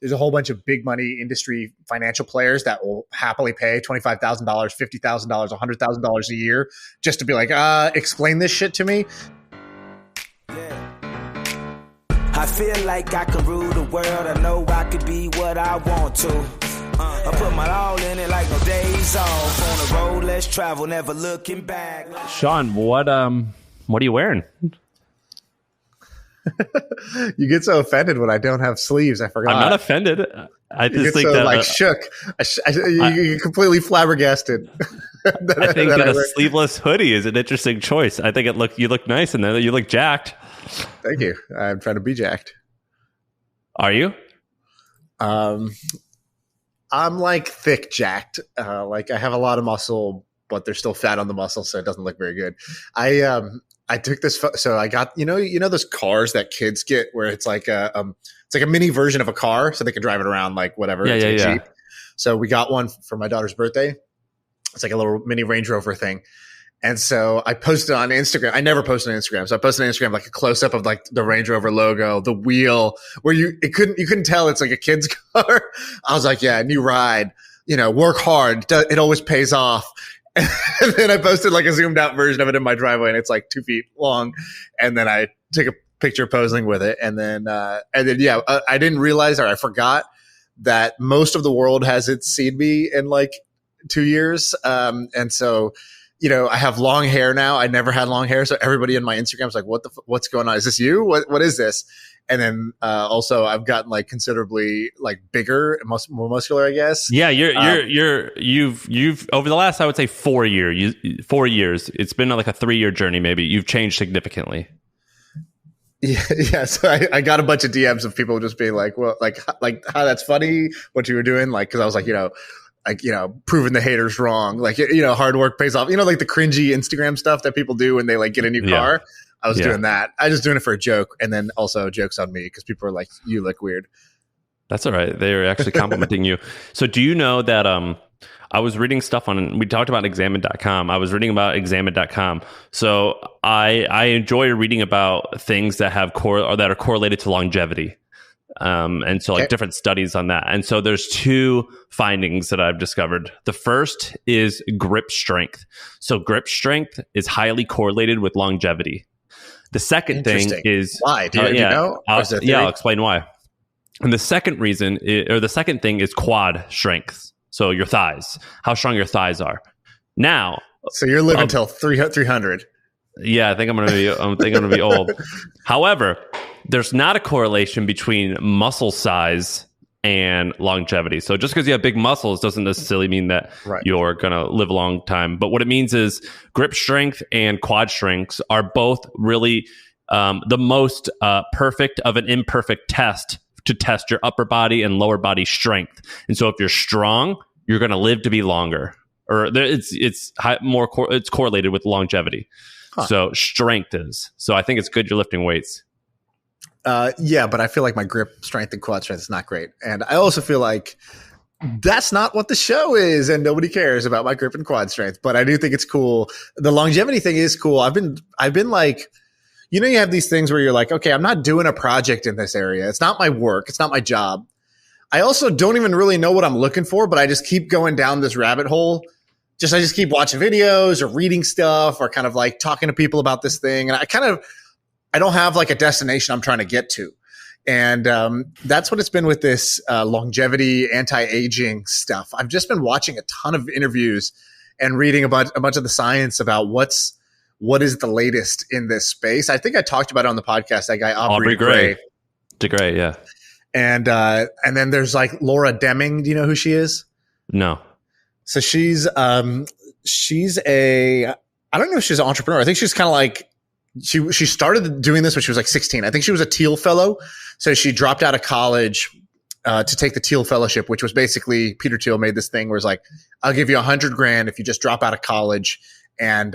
there's a whole bunch of big money industry financial players that will happily pay $25,000, $50,000, $100,000 a year just to be like, explain this shit to me. I feel like I can rule the world. I know I could be what I want to. I put my all in it like no days off. On the road, let's travel, never looking back. Shaan, what are you wearing? You get so offended when I don't have sleeves. I forgot. I'm not offended. I just think so, that like shook. You're completely flabbergasted. I think that a sleeveless hoodie is an interesting choice. I think you look nice in there. You look jacked. Thank you. I'm trying to be jacked. Are you? I'm like thick jacked. Like I have a lot of muscle, but there's still fat on the muscle, so it doesn't look very good. I took this. So I got you know those cars that kids get where it's like a mini version of a car, so they can drive it around like whatever. Yeah. Jeep. So we got one for my daughter's birthday. It's like a little mini Range Rover thing. And so I posted on Instagram. I never posted on Instagram. So I posted on Instagram like a close up of like the Range Rover logo, the wheel, where you couldn't tell it's like a kid's car. I was like, yeah, new ride, work hard. It always pays off. And then I posted like a zoomed out version of it in my driveway, and it's like 2 feet long. And then I took a picture posing with it. And then I didn't realize, or I forgot that most of the world hasn't seen me in like 2 years. And so, I have long hair now. I never had long hair. So everybody in my Instagram is like, what's going on? Is this you? What is this? And then, also I've gotten like considerably like bigger, more muscular, I guess. Yeah. You've over the last, I would say 4 years, it's been like a 3-year journey. Maybe you've changed significantly. Yeah. So I got a bunch of DMs of people just being like, well, like how that's funny what you were doing. Like, cause I was like, proving the haters wrong. Like, hard work pays off. Like the cringy Instagram stuff that people do when they like get a new car. I was doing that. I was just doing it for a joke. And then also jokes on me because people are like, you look weird. That's all right. They're actually complimenting you. So do you know that I was reading stuff we talked about examine.com. I was reading about examine.com. So I enjoy reading about things that have that are correlated to longevity. And so like different studies on that. And so there's 2 findings that I've discovered. The first is grip strength. So grip strength is highly correlated with longevity. The second thing is why? Do you know? I'll explain why. And the second thing is quad strength. So your thighs, how strong your thighs are. Now, so you're living till 300. Yeah, I think I'm going to be old. However, there's not a correlation between muscle size and longevity. So just because you have big muscles doesn't necessarily mean that you're going to live a long time. But what it means is grip strength and quad strengths are both really the most perfect of an imperfect test to test your upper body and lower body strength. And so if you're strong, you're going to live to be longer. Or it's correlated with longevity. Huh. So strength is. So I think it's good you're lifting weights. Yeah, but I feel like my grip strength and quad strength is not great. And I also feel like that's not what the show is, and nobody cares about my grip and quad strength. But I do think it's cool. The longevity thing is cool. I've been like, you have these things where you're like, okay, I'm not doing a project in this area. It's not my work. It's not my job. I also don't even really know what I'm looking for, but I just keep going down this rabbit hole. I just keep watching videos or reading stuff or kind of like talking to people about this thing. And I don't have like a destination I'm trying to get to. And that's what it's been with this longevity, anti-aging stuff. I've just been watching a ton of interviews and reading about a bunch of the science about what is the latest in this space. I think I talked about it on the podcast, that guy, Aubrey Gray. DeGray, yeah. And then there's like Laura Deming. Do you know who she is? No. So she's I don't know if she's an entrepreneur. I think she's kind of like, she started doing this when she was like 16. I think she was a Teal fellow. So she dropped out of college to take the Teal fellowship, which was basically Peter Thiel made this thing where it's like, I'll give you $100,000 if you just drop out of college and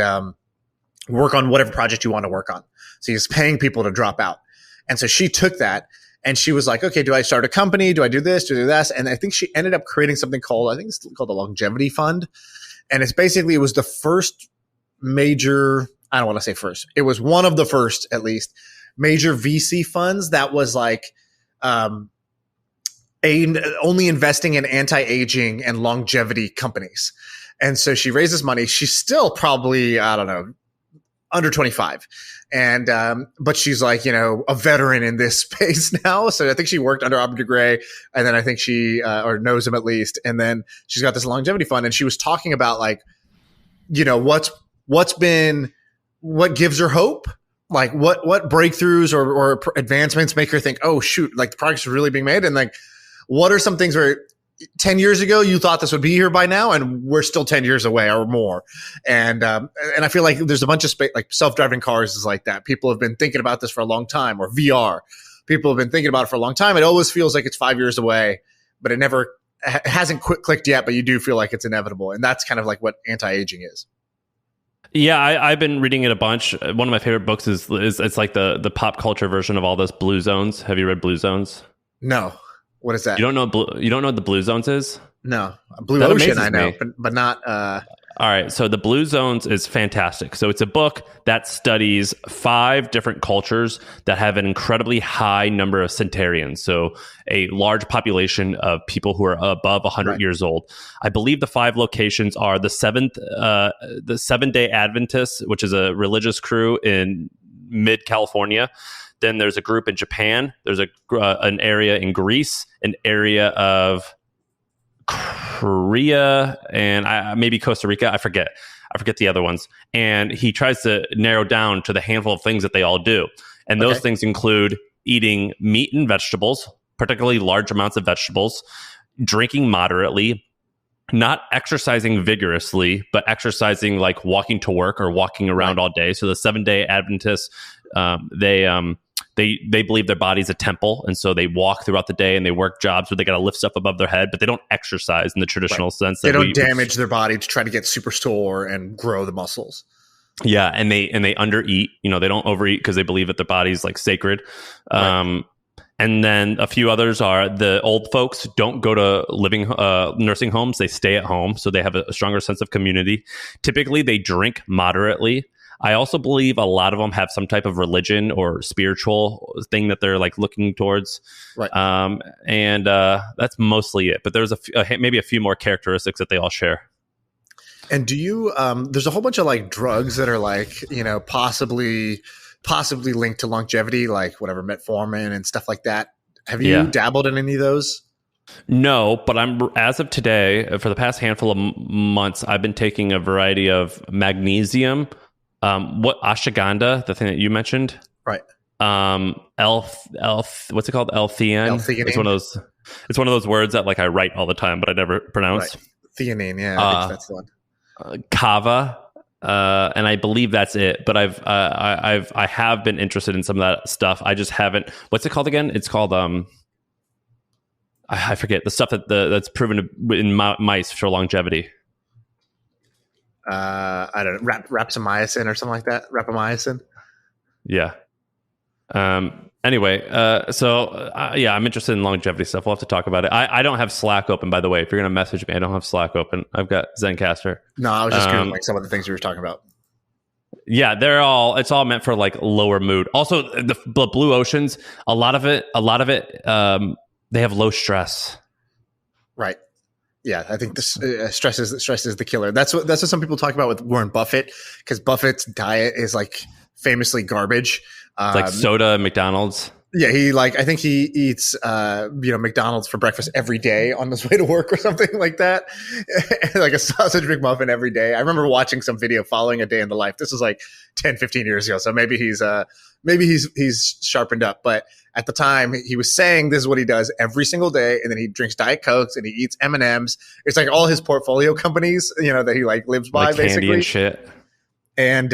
work on whatever project you want to work on. So he's paying people to drop out. And so she took that and she was like, okay, do I start a company? Do I do this? Do I do that? And I think she ended up creating something called the Longevity Fund. And it was the first major, I don't want to say first. It was one of the first, at least, major VC funds that was like, only investing in anti-aging and longevity companies. And so she raises money. She's still probably, I don't know, under 25. And, but she's like, a veteran in this space now. So I think she worked under Aubrey de Grey, and then I think she, or knows him at least. And then she's got this longevity fund, and she was talking about like, what gives her hope? Like what breakthroughs or advancements make her think, oh shoot, like the progress is really being made? And like, what are some things where 10 years ago you thought this would be here by now, and we're still 10 years away or more? And I feel like there's a bunch of like self-driving cars is like that. People have been thinking about this for a long time, or VR. People have been thinking about it for a long time. It always feels like it's 5 years away, but it never hasn't clicked yet, but you do feel like it's inevitable. And that's kind of like what anti-aging is. Yeah, I've been reading it a bunch. One of my favorite books is it's like the pop culture version of all this, Blue Zones. Have you read Blue Zones? No. What is that? You don't know what the Blue Zones is? No. Blue Ocean, I know, but not. All right. So the Blue Zones is fantastic. So it's a book that studies 5 different cultures that have an incredibly high number of centenarians. So a large population of people who are above 100 years old. I believe the 5 locations are the Seventh-day Adventists, which is a religious crew in mid California. Then there's a group in Japan. There's an area in Greece, an area of Korea, and maybe Costa Rica. I forget the other ones. And he tries to narrow down to the handful of things that they all do. And those things include eating meat and vegetables, particularly large amounts of vegetables, drinking moderately, not exercising vigorously, but exercising like walking to work or walking around all day. So the Seventh-day Adventists, they believe their body's a temple, and so they walk throughout the day and they work jobs where they got to lift stuff above their head, but they don't exercise in the traditional sense. They don't damage their body to try to get super sore and grow the muscles. Yeah, and they undereat. They don't overeat because they believe that their body's like sacred. And then a few others are the old folks don't go to nursing homes. They stay at home, so they have a stronger sense of community. Typically, they drink moderately. I also believe a lot of them have some type of religion or spiritual thing that they're like looking towards. Right. And that's mostly it. But there's maybe a few more characteristics that they all share. And do you, there's a whole bunch of like drugs that are like, possibly linked to longevity, like whatever, metformin and stuff like that. Have you dabbled in any of those? No, but as of today, for the past handful of months, I've been taking a variety of magnesium, ashwagandha, the thing that you mentioned, right? What's it called? L-theanine. It's one of those words that like I write all the time, but I never pronounce. Right. Theanine, yeah, I think that's the one. Kava, and I believe that's it. But I have been interested in some of that stuff. I just haven't. What's it called again? It's called I forget the stuff that's proven in mice for longevity. I don't know, rapamycin or something like that. Rapamycin. Yeah. Anyway, I'm interested in longevity stuff. We'll have to talk about it. I don't have Slack open, by the way. If you're going to message me, I don't have Slack open. I've got Zencaster. No, I was just Googling like some of the things we were talking about. Yeah, it's all meant for like lower mood. Also, the blue oceans, a lot of it, they have low stress. Right. Yeah, I think this stress is the killer. That's what some people talk about with Warren Buffett, because Buffett's diet is like famously garbage. Like soda and McDonald's. Yeah, I think he eats McDonald's for breakfast every day on his way to work or something like that. Like a sausage McMuffin every day. I remember watching some video following a day in the life. This was like 10, 15 years ago. So maybe he's sharpened up. But at the time he was saying this is what he does every single day. And then he drinks Diet Cokes and he eats M&Ms. It's like all his portfolio companies, that he like lives by, like basically. Candy and shit. And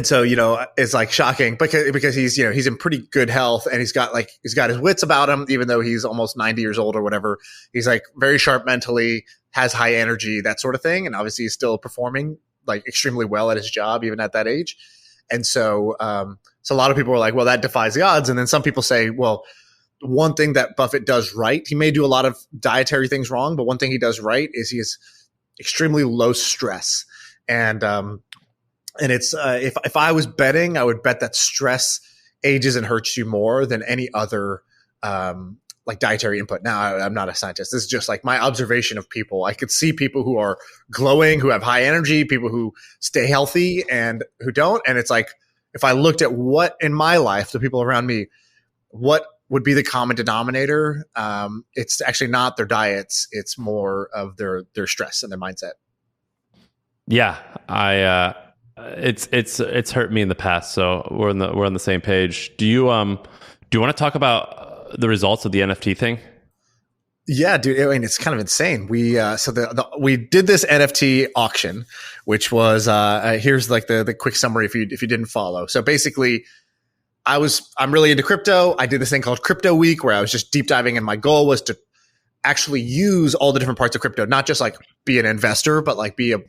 so, it's like shocking because he's in pretty good health, and he's got his wits about him, even though he's almost 90 years old or whatever. He's like very sharp mentally, has high energy, that sort of thing. And obviously he's still performing like extremely well at his job, even at that age. And so, so a lot of people are like, well, that defies the odds. And then some people say, well, one thing that Buffett does right, he may do a lot of dietary things wrong, but one thing he does right is he has extremely low stress. And it's if I was betting, I would bet that stress ages and hurts you more than any other like dietary input. Now I'm not a scientist. This is just like my observation of people. I could see people who are glowing, who have high energy, people who stay healthy and who don't. And it's like, if I looked at what in my life, the people around me, what would be the common denominator? It's actually not their diets. It's more of their stress and their mindset. Yeah, it's hurt me in the past. So we're on the same page. Do you want to talk about the results of the NFT thing? Yeah, dude. I mean, it's kind of insane. We we did this NFT auction, which was here's like the quick summary if you didn't follow. So basically, I'm really into crypto. I did this thing called Crypto Week where I was just deep diving, and my goal was to actually use all the different parts of crypto, not just like be an investor, but like be a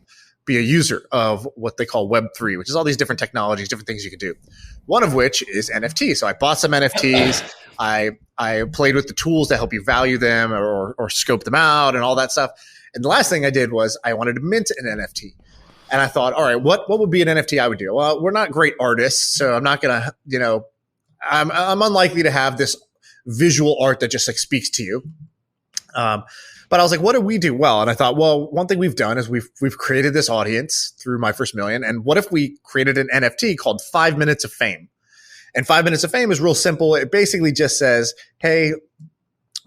user of what they call Web3, which is all these different technologies, different things you can do. One of which is NFT. So I bought some NFTs. I played with the tools to help you value them or scope them out and all that stuff. And the last thing I did was I wanted to mint an NFT. And I thought, all right, what would be an NFT I would do? Well, we're not great artists, so I'm not going to, I'm unlikely to have this visual art that just like speaks to you. But I was like, what do we do well? And I thought, well, one thing we've done is we've created this audience through My First Million. And what if we created an NFT called 5 Minutes of Fame? And 5 Minutes of Fame is real simple. It basically just says, hey,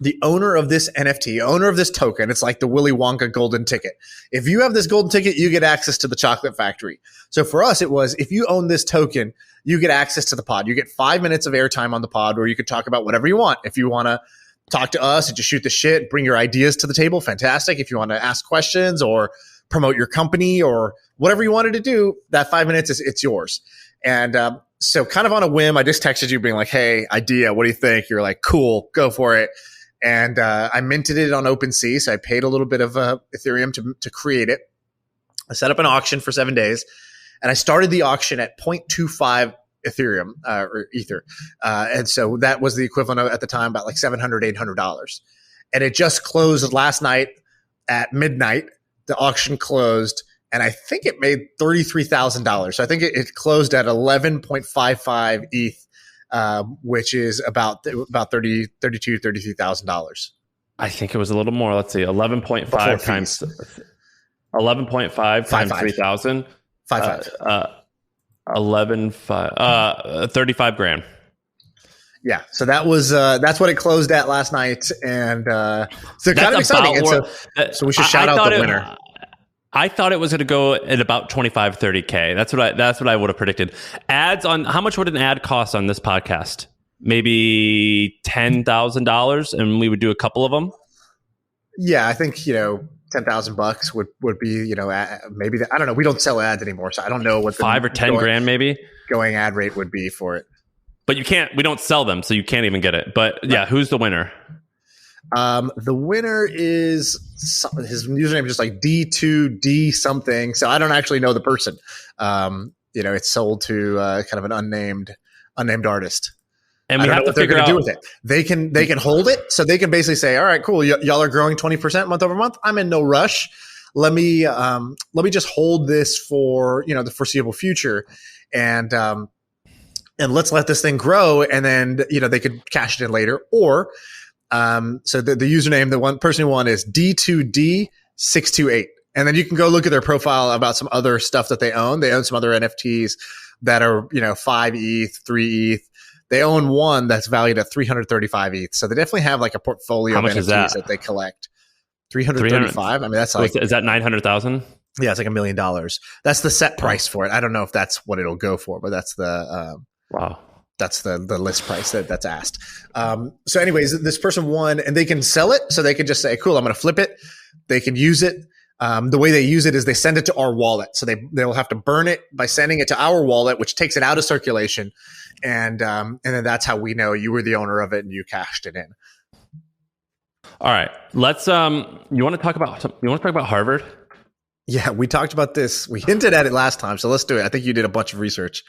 the owner of this NFT, owner of this token, it's like the Willy Wonka golden ticket. If you have this golden ticket, you get access to the chocolate factory. So for us, it was, if you own this token, you get access to the pod. You get 5 minutes of airtime on the pod where you could talk about whatever you want. If you want to talk to us and just shoot the shit, bring your ideas to the table, fantastic. If you want to ask questions or promote your company or whatever you wanted to do, that 5 minutes it's yours. And so kind of on a whim, I just texted you being like, hey, idea, what do you think? You're like, cool, go for it. And I minted it on OpenSea. So I paid a little bit of Ethereum to create it. I set up an auction for 7 days. And I started the auction at 0.25 Ethereum or Ether. And so that was the equivalent of, at the time, about like $700, $800. And it just closed last night at midnight. The auction closed, and I think it made $33,000. So I think it closed at 11.55 ETH, which is about $33,000. I think it was a little more. Let's see, 11.5 times 11.5 times 3,000. 35 grand. Yeah. So that was, that's what it closed at last night. And so kind of exciting. So we should shout out the winner. I thought it was going to go at about 25, 30K. That's what I would have predicted. Ads on, how much would an ad cost on this podcast? Maybe $10,000, and we would do a couple of them. Yeah. I think, $10,000 would be, maybe I don't know. We don't sell ads anymore, so I don't know what the 5 or 10 grand maybe going ad rate would be for it. But we don't sell them, so you can't even get it. But yeah, who's the winner? The winner is his username is just like D2D something. So I don't actually know the person. It's sold to kind of an unnamed artist. And we have to figure out what they're going to do with it. They can hold it, so they can basically say, "All right, cool. Y'all are growing 20% month over month. I'm in no rush. Let me just hold this for the foreseeable future, and let's let this thing grow, and then they could cash it in later." Or so the username, the one person who won is D2D628, and then you can go look at their profile about some other stuff that they own. They own some other NFTs that are 5 ETH, 3 ETH. They own one that's valued at 335 ETH. So they definitely have like a portfolio of NFTs that they collect. 335? I mean, that's like... Is that 900,000? Yeah, it's like $1 million. That's the set price for it. I don't know if that's what it'll go for, but that's the... wow. That's the list price that's asked. So anyways, this person won, and they can sell it. So they can just say, cool, I'm going to flip it. They can use it. The way they use it is they send it to our wallet. So they'll have to burn it by sending it to our wallet, which takes it out of circulation. And then that's how we know you were the owner of it and you cashed it in. All right. Let's you want to talk about Harvard? Yeah, we talked about this. We hinted at it last time, so let's do it. I think you did a bunch of research.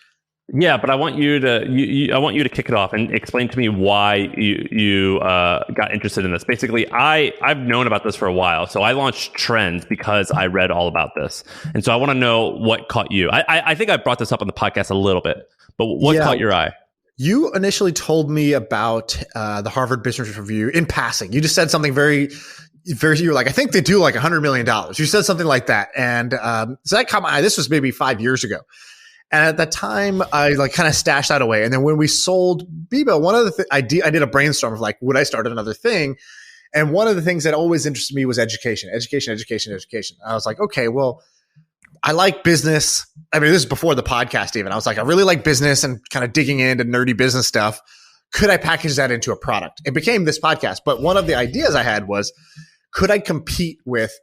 Yeah, but I want you to kick it off and explain to me why you got interested in this. Basically, I've known about this for a while, so I launched Trends because I read all about this, and so I want to know what caught you. I think I brought this up on the podcast a little bit, but what caught your eye? You initially told me about the Harvard Business Review in passing. You just said something very, you were like, I think they do like $100 million. You said something like that. And so that caught my eye. This was maybe 5 years ago. And at that time, I like kind of stashed that away. And then when we sold Bebo, one of the I did a brainstorm of like, would I start another thing? And one of the things that always interested me was education. I was like, okay, well, I like business. I mean, this is before the podcast even. I was like, I really like business and kind of digging into nerdy business stuff. Could I package that into a product? It became this podcast. But one of the ideas I had was, could I compete with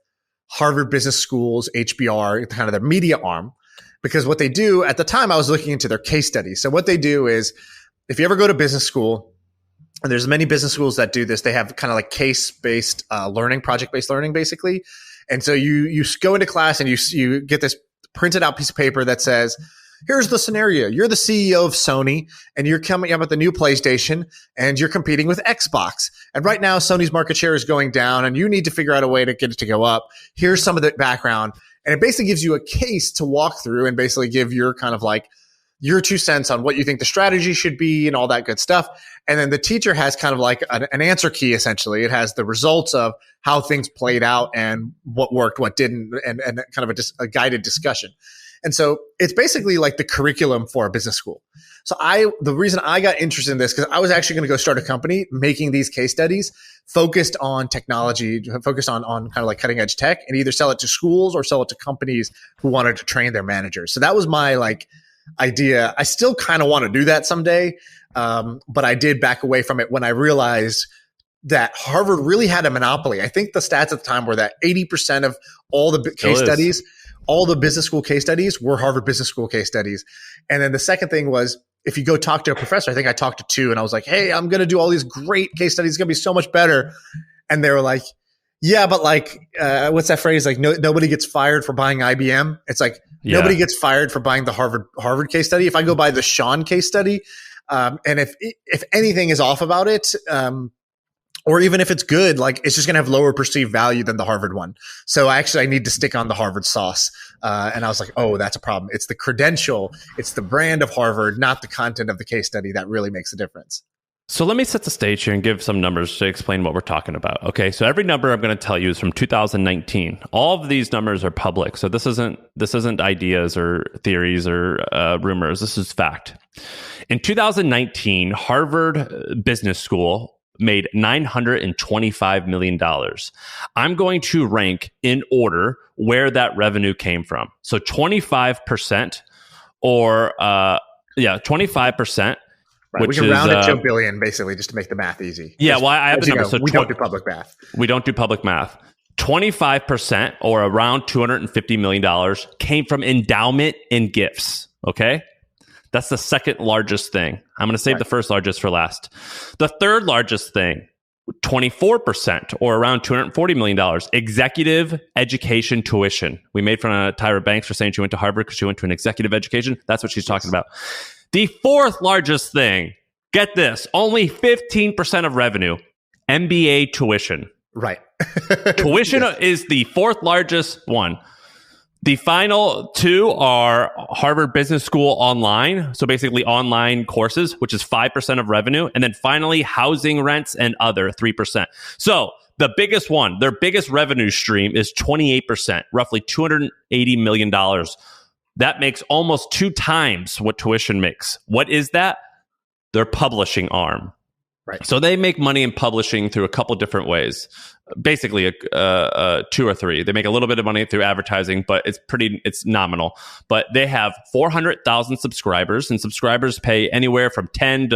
Harvard Business School's HBR, kind of their media arm? Because what they do at the time, I was looking into their case studies. So what they do is, if you ever go to business school, and there's many business schools that do this, they have kind of like case-based learning, project-based learning, basically. And so you go into class and you get this printed out piece of paper that says, here's the scenario. You're the CEO of Sony and you're coming up with the new PlayStation and you're competing with Xbox. And right now, Sony's market share is going down and you need to figure out a way to get it to go up. Here's some of the background. And it basically gives you a case to walk through and basically give your kind of like your 2 cents on what you think the strategy should be and all that good stuff. And then the teacher has kind of like an answer key, essentially. It has the results of how things played out and what worked, what didn't, and kind of a guided discussion. And so it's basically like the curriculum for a business school. So the reason I got interested in this, because I was actually going to go start a company making these case studies focused on technology, focused on kind of like cutting edge tech, and either sell it to schools or sell it to companies who wanted to train their managers. So that was my like idea. I still kind of want to do that someday. But I did back away from it when I realized that Harvard really had a monopoly. I think the stats at the time were that 80% of all the case studies, all the business school case studies were Harvard Business School case studies. And then the second thing was, if you go talk to a professor, I think I talked to 2 and I was like, hey, I'm going to do all these great case studies. It's going to be so much better. And they were like, yeah, but like, what's that phrase? Like, nobody gets fired for buying IBM. It's like, nobody gets fired for buying the Harvard case study. If I go buy the Shaan case study, and if anything is off about it, or even if it's good, like it's just going to have lower perceived value than the Harvard one. So I need to stick on the Harvard sauce. And I was like, oh, that's a problem. It's the credential. It's the brand of Harvard, not the content of the case study that really makes a difference. So let me set the stage here and give some numbers to explain what we're talking about. Okay, so every number I'm going to tell you is from 2019. All of these numbers are public. So this isn't ideas or theories or rumors. This is fact. In 2019, Harvard Business School made $925 million. I'm going to rank in order where that revenue came from. So 25% or 25%. Right. We can round it to a billion, basically, just to make the math easy. Yeah, well, I have the numbers. So we don't do public math. We don't do public math. 25% or around $250 million came from endowment and gifts. Okay? That's the second largest thing. I'm going to save the first largest for last. The third largest thing, 24% or around $240 million, executive education tuition. We made fun of Tyra Banks for saying she went to Harvard because she went to an executive education. That's what she's talking about. The fourth largest thing, get this, only 15% of revenue, MBA tuition. Right. Tuition is the fourth largest one. The final 2 are Harvard Business School online. So basically online courses, which is 5% of revenue. And then finally, housing rents and other 3%. So the biggest one, their biggest revenue stream is 28%, roughly $280 million. That makes almost 2 times what tuition makes. What is that? Their publishing arm. Right. So they make money in publishing through a couple different ways. Basically, 2 or 3. They make a little bit of money through advertising, but it's nominal. But they have 400,000 subscribers, and subscribers pay anywhere from $10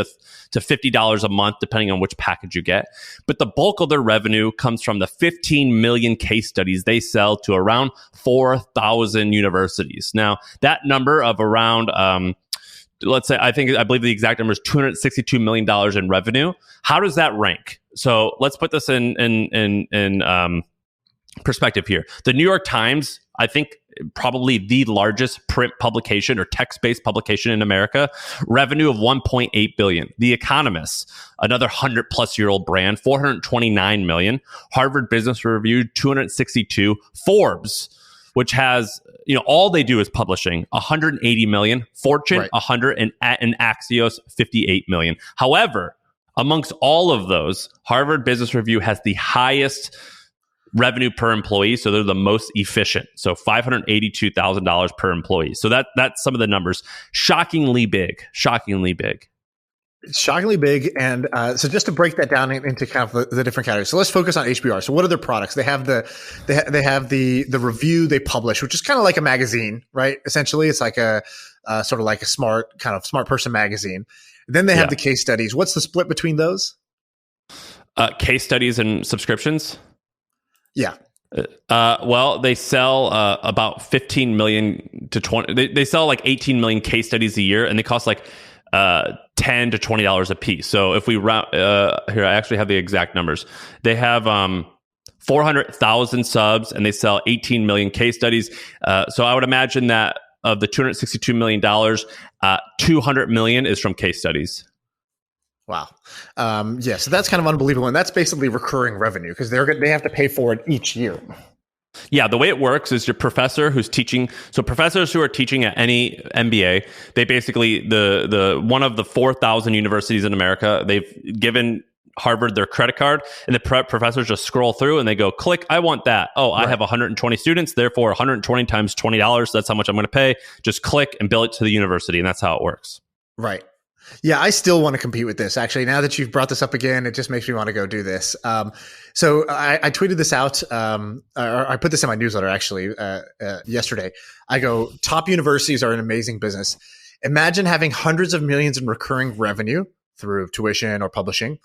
to $50 a month, depending on which package you get. But the bulk of their revenue comes from the 15 million case studies they sell to around 4,000 universities. Now, that number of around let's say, I believe the exact number is $262 million in revenue. How does that rank? So let's put this in perspective here. The New York Times, I think probably the largest print publication or text-based publication in America, revenue of $1.8 billion. The Economist, another 100-plus-year-old brand, $429 million. Harvard Business Review, $262. Forbes, which has all they do is publishing. 180 million, Fortune, Right. 100, and Axios, 58 million. However, amongst all of those, Harvard Business Review has the highest revenue per employee, so they're the most efficient. So $582,000 per employee. So that's some of the numbers. Shockingly big. Shockingly big. And so just to break that down into kind of the different categories. So let's focus on HBR. So what are their products? They have the review they publish, which is kind of like a magazine, right? Essentially, it's like a sort of like a smart person magazine. Then they have the case studies. What's the split between those? Case studies and subscriptions. Yeah. Well, they sell about 15 million to 20. They sell like 18 million case studies a year, and they cost like $10 to $20 a piece. So if we round here, I actually have the exact numbers. They have 400,000 subs, and they sell 18 million case studies. So I would imagine that of the $262 million, 200 million is from case studies. Wow. So that's kind of unbelievable. And that's basically recurring revenue because they have to pay for it each year. Yeah, the way it works is your professor who's teaching. So professors who are teaching at any MBA, they basically, the one of the 4,000 universities in America, they've given Harvard their credit card, and the professors just scroll through and they go, click, I want that. Oh, I have 120 students, therefore 120 times $20. That's how much I'm going to pay. Just click and bill it to the university. And that's how it works. Right. Yeah, I still want to compete with this. Actually, now that you've brought this up again, it just makes me want to go do this. So I tweeted this out, or I put this in my newsletter actually yesterday. I go, top universities are an amazing business. Imagine having hundreds of millions in recurring revenue through tuition or publishing,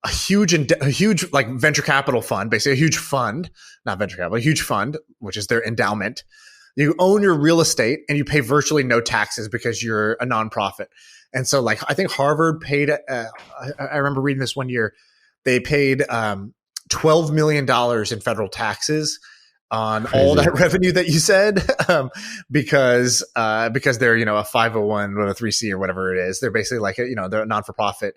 a huge like venture capital fund, basically a huge fund, not venture capital, a huge fund, which is their endowment. You own your real estate and you pay virtually no taxes because you're a nonprofit. And so, like, I think Harvard paid, I remember reading this one year, they paid $12 million in federal taxes on all that revenue that you said, because they're, a 501 or a 3C or whatever it is. They're basically like, they're a non-for-profit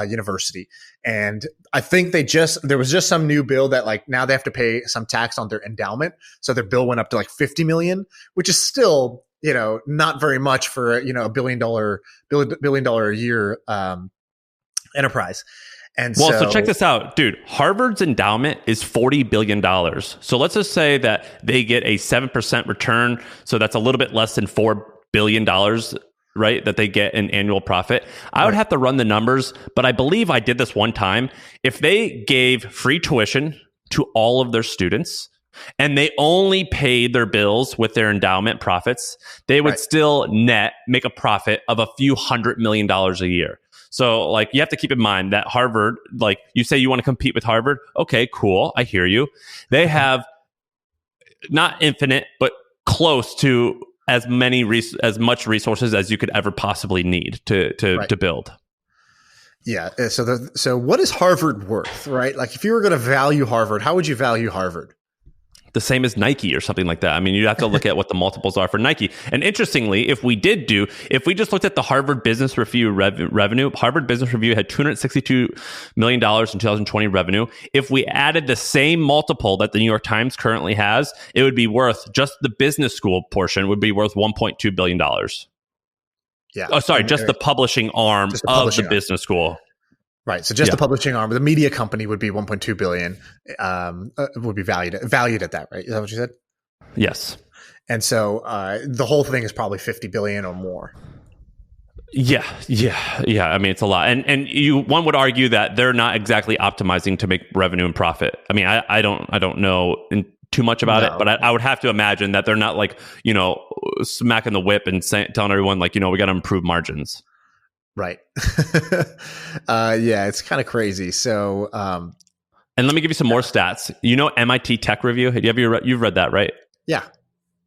university. And I think there was just some new bill that like now they have to pay some tax on their endowment. So their bill went up to like 50 million, which is still, not very much for, a $1 billion a year enterprise. And so check this out, dude. Harvard's endowment is $40 billion. So let's just say that they get a 7% return. So that's a little bit less than $4 billion, right? That they get in annual profit. I would have to run the numbers, but I believe I did this one time. If they gave free tuition to all of their students, and they only paid their bills with their endowment profits, they would still net make a profit of a few $100 million a year. So like you have to keep in mind that Harvard, like you say you want to compete with Harvard. Okay, cool. I hear you. They have not infinite, but close to as much resources as you could ever possibly need to build. Yeah. So what is Harvard worth, right? Like if you were going to value Harvard, how would you value Harvard? The same as Nike or something like that. I mean, you'd have to look at what the multiples are for Nike. And interestingly, if we just looked at the Harvard Business Review revenue, Harvard Business Review had $262 million in 2020 revenue. If we added the same multiple that the New York Times currently has, it would be worth, just the business school portion would be worth $1.2 billion. Yeah. Oh, sorry, just the publishing arm of the business school. Right. So just the publishing arm, the media company would be 1.2 billion, would be valued at that, right? Is that what you said? Yes. And so the whole thing is probably 50 billion or more. Yeah. I mean, it's a lot. And one would argue that they're not exactly optimizing to make revenue and profit. I mean, I don't know too much about it, but I would have to imagine that they're not like, smacking the whip and telling everyone like, we got to improve margins. Right. It's kind of crazy. So, and let me give you some more stats. MIT Tech Review. You've read that, right? Yeah.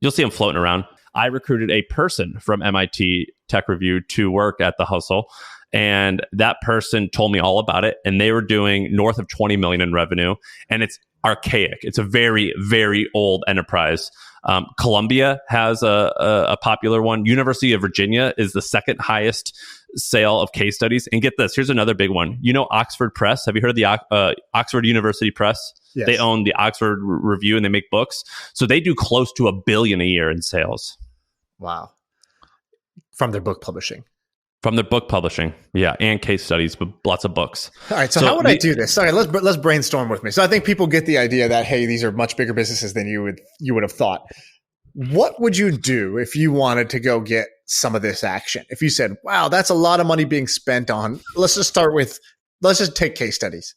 You'll see them floating around. I recruited a person from MIT Tech Review to work at The Hustle, and that person told me all about it. And they were doing north of 20 million in revenue, and it's archaic. It's a very, very old enterprise. Columbia has a popular one. University of Virginia is the second highest sale of case studies. And get this, here's another big one. Oxford Press. Have you heard of the Oxford University Press? Yes. They own the Oxford Review and they make books. So they do close to $1 billion a year in sales. Wow. From their book publishing. From their book publishing. Yeah. And case studies, but lots of books. All right. So how would I do this? Sorry, let's brainstorm with me. So I think people get the idea that, hey, these are much bigger businesses than you would have thought. What would you do if you wanted to go get some of this action? If you said, wow, that's a lot of money being spent on, let's just take case studies.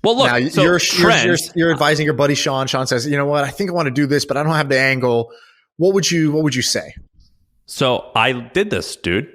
Well, look, now, so you're advising your buddy Shaan. Shaan says, you know what? I think I want to do this, but I don't have the angle. What would you say? So I did this, dude.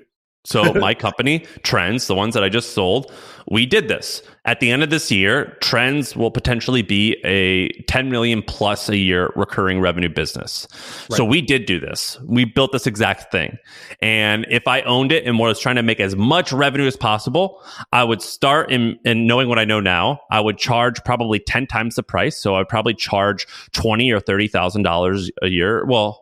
So my company, Trends, the ones that I just sold, we did this. At the end of this year, Trends will potentially be a 10 million plus a year recurring revenue business. Right. So we did do this. We built this exact thing. And if I owned it and was trying to make as much revenue as possible, I would start in knowing what I know now, I would charge probably 10 times the price. So I'd probably charge $20,000 or $30,000 a year. Well,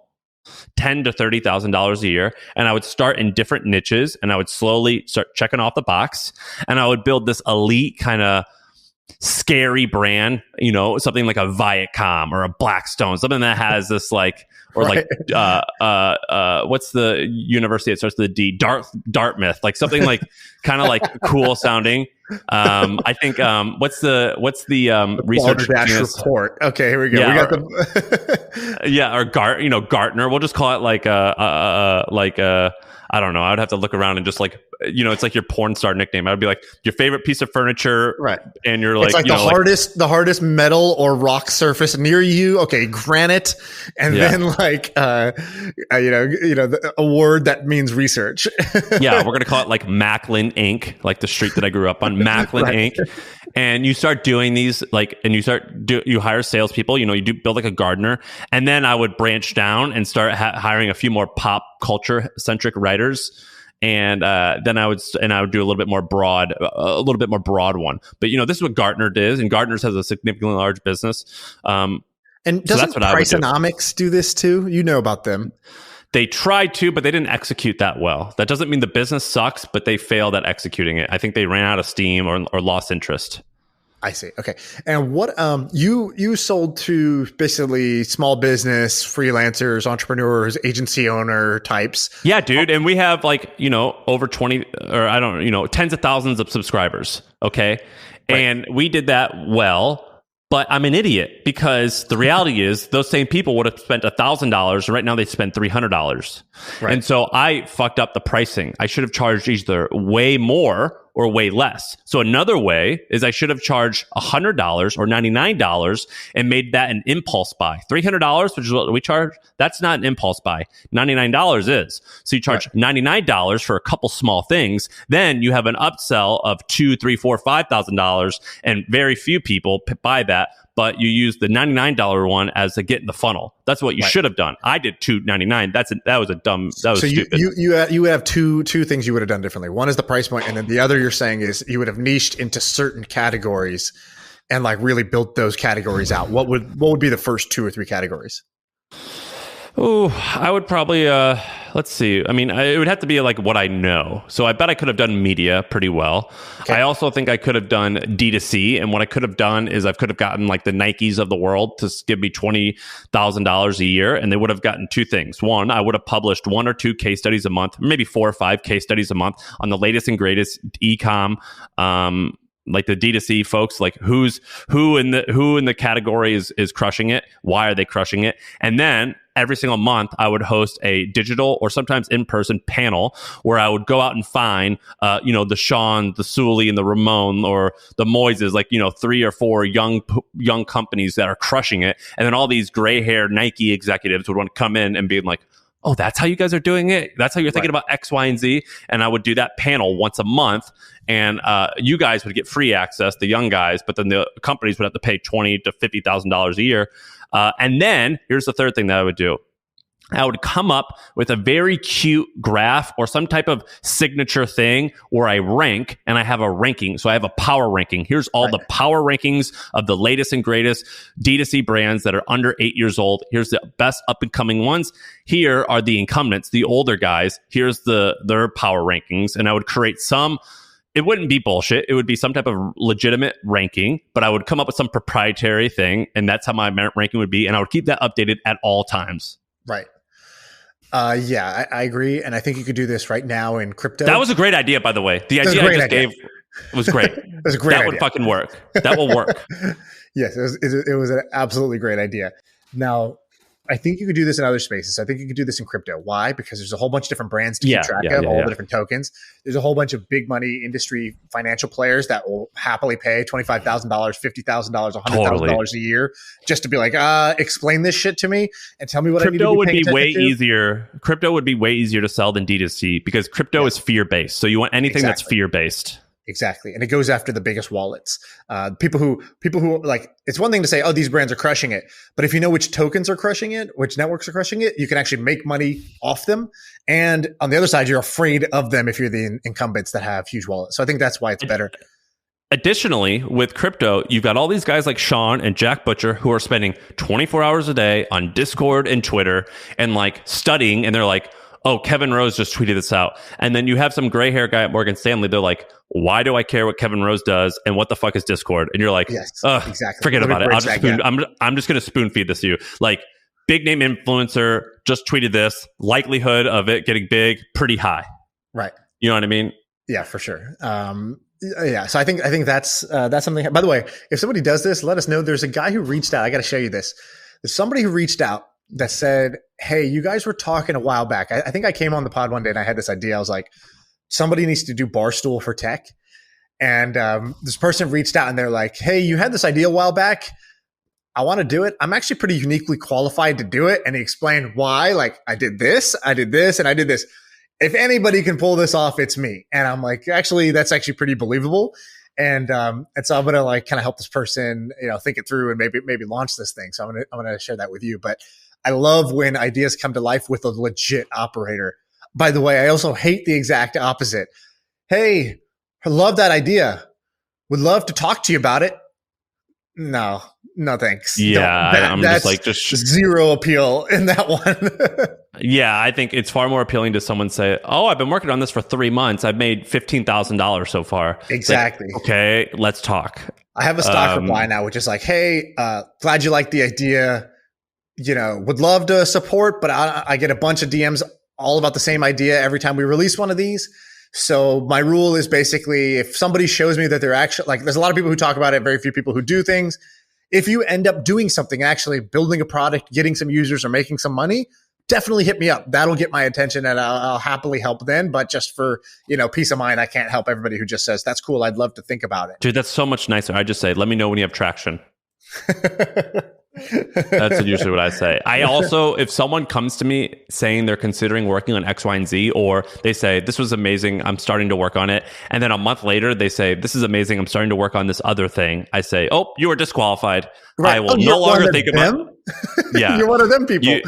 $10,000 to $30,000 a year, and I would start in different niches, and I would slowly start checking off the box, and I would build this elite kind of scary brand, something like a Viacom or a Blackstone, something that has this like, or right. like, what's the university that starts with a D? Dartmouth, like something like kind of like cool sounding. I think what's the research report? Okay, here we go. Yeah, we got the yeah, or Gartner. We'll just call it like I don't know. I would have to look around and just like, it's like your porn star nickname. I'd be like your favorite piece of furniture, right? And you're like, it's like the hardest metal or rock surface near you. Okay, granite, and then like a word that means research. Yeah, we're gonna call it like Macklin Inc., like the street that I grew up on, Macklin right. Inc. And you start doing these and you hire salespeople. You do build like a gardener, and then I would branch down and start hiring a few more pop culture centric writers. And then I would do a little bit more broad one. But this is what Gartner did, and Gartner's has a significantly large business. And doesn't Priceonomics do this too? You know about them. They tried to, but they didn't execute that well. That doesn't mean the business sucks, but they failed at executing it. I think they ran out of steam or lost interest. I see. Okay. And what you sold to basically small business, freelancers, entrepreneurs, agency owner types. Yeah, dude. And we have over 20 or tens of thousands of subscribers. Okay. Right. And we did that well. But I'm an idiot because the reality is those same people would have spent $1,000 and right now they spend $300. Right. And so I fucked up the pricing. I should have charged either way more or way less. So another way is I should have charged $100 or $99 and made that an impulse buy. $300, which is what we charge, that's not an impulse buy. $99 is. So you charge $99 for a couple small things. Then you have an upsell of $2,000, $3,000, $4,000, $5,000, and very few people buy that. But you use the $99 one as a get in the funnel. That's what you should have done. I did $299. That was stupid. You have two things you would have done differently. One is the price point, and then the other you're saying is you would have niched into certain categories and like really built those categories out. What would be the first 2 or 3 categories? Oh, I would probably, let's see. I mean, it would have to be like what I know. So I bet I could have done media pretty well. Okay. I also think I could have done D2C. And what I could have done is I could have gotten like the Nikes of the world to give me $20,000 a year. And they would have gotten 2 things. One, I would have published 1 or 2 case studies a month, maybe 4 or 5 case studies a month on the latest and greatest e-com, like the D2C folks, like who in the category is crushing it? Why are they crushing it? And then every single month I would host a digital or sometimes in-person panel where I would go out and find, the Shaan, the Sully, and the Ramon or the Moises, like, 3 or 4 young companies that are crushing it. And then all these gray-haired Nike executives would want to come in and be like, oh, that's how you guys are doing it? That's how you're thinking about X, Y, and Z? And I would do that panel once a month. And you guys would get free access, the young guys, but then the companies would have to pay $20,000 to $50,000 a year. And then here's the third thing that I would do. I would come up with a very cute graph or some type of signature thing where I rank, and I have a ranking. So I have a power ranking. Here's all the power rankings of the latest and greatest D2C brands that are under 8 years old. Here's the best up and coming ones. Here are the incumbents, the older guys. Here's their power rankings. And I would create some it wouldn't be bullshit. It would be some type of legitimate ranking, but I would come up with some proprietary thing, and that's how my ranking would be. And I would keep that updated at all times. Right. Yeah, I agree. And I think you could do this right now in crypto. That was a great idea, by the way. The idea I just gave was great. It was a great idea. That would fucking work. That will work. Yes, it was an absolutely great idea. Now, I think you could do this in other spaces. I think you could do this in crypto. Why? Because there's a whole bunch of different brands to keep track of, all the different tokens. There's a whole bunch of big money industry financial players that will happily pay $25,000, $50,000, $100,000 a year just to be like, explain this shit to me and tell me what crypto I need to would be way to. Easier. Crypto would be way easier to sell than D2C because crypto is fear-based. So you want anything that's fear-based. Exactly. And it goes after the biggest wallets. People who like, it's one thing to say, oh, these brands are crushing it. But if you know which tokens are crushing it, which networks are crushing it, you can actually make money off them. And on the other side, you're afraid of them if you're the incumbents that have huge wallets. So I think that's why it's better. Additionally, with crypto, you've got all these guys like Shaan and Jack Butcher who are spending 24 hours a day on Discord and Twitter and like studying. And they're like, oh, Kevin Rose just tweeted this out. And then you have some gray hair guy at Morgan Stanley. They're like, why do I care what Kevin Rose does? And what the fuck is Discord? And you're like, yes, exactly. Forget about it. I'm just going to spoon feed this to you. Like, big name influencer just tweeted this. Likelihood of it getting big, pretty high. Right. You know what I mean? Yeah, for sure. Yeah. So I think that's something. By the way, if somebody does this, let us know. There's a guy who reached out. I got to show you this. There's somebody who reached out that said, hey, you guys were talking a while back. I think I came on the pod one day and I had this idea. I was like, somebody needs to do Barstool for tech. And this person reached out and they're like, hey, you had this idea a while back. I want to do it. I'm actually pretty uniquely qualified to do it. And he explained why. Like, I did this, and I did this. If anybody can pull this off, it's me. And I'm like, actually, that's actually pretty believable. And so I'm gonna like kind of help this person, think it through and maybe launch this thing. So I'm gonna share that with you. But I love when ideas come to life with a legit operator. By the way, I also hate the exact opposite. Hey, I love that idea. Would love to talk to you about it. No thanks. Yeah, I'm just like zero appeal in that one. Yeah, I think it's far more appealing to someone say, oh, I've been working on this for 3 months. I've made $15,000 so far. Exactly. Like, okay, let's talk. I have a stock reply now, which is like, hey, glad you like the idea. Would love to support, but I get a bunch of DMs all about the same idea every time we release one of these. So my rule is basically if somebody shows me that they're actually like, there's a lot of people who talk about it, very few people who do things. If you end up doing something, actually building a product, getting some users or making some money, definitely hit me up. That'll get my attention and I'll happily help then. But just for, peace of mind, I can't help everybody who just says, that's cool. I'd love to think about it. Dude, that's so much nicer. I just say, let me know when you have traction. That's usually what I say. I also, if someone comes to me saying they're considering working on X, Y, and Z, or they say, this was amazing, I'm starting to work on it. And then a month later, they say, this is amazing, I'm starting to work on this other thing. I say, oh, you are disqualified. Right. I will no longer think about it. Yeah. You're one of them people.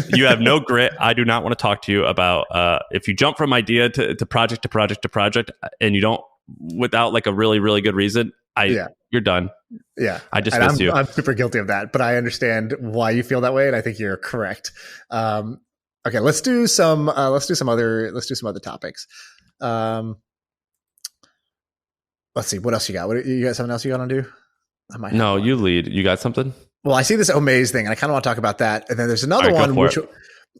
You have no grit. I do not want to talk to you about if you jump from idea to project to project to project and you don't, without like a really, really good reason, you're done. Yeah. I just miss you. I'm super guilty of that, but I understand why you feel that way. And I think you're correct. Okay. Let's do some other topics. Let's see. What else you got? You got something else you got to do? No, you lead. You got something? Well, I see this Omaze thing and I kind of want to talk about that. And then there's another one, which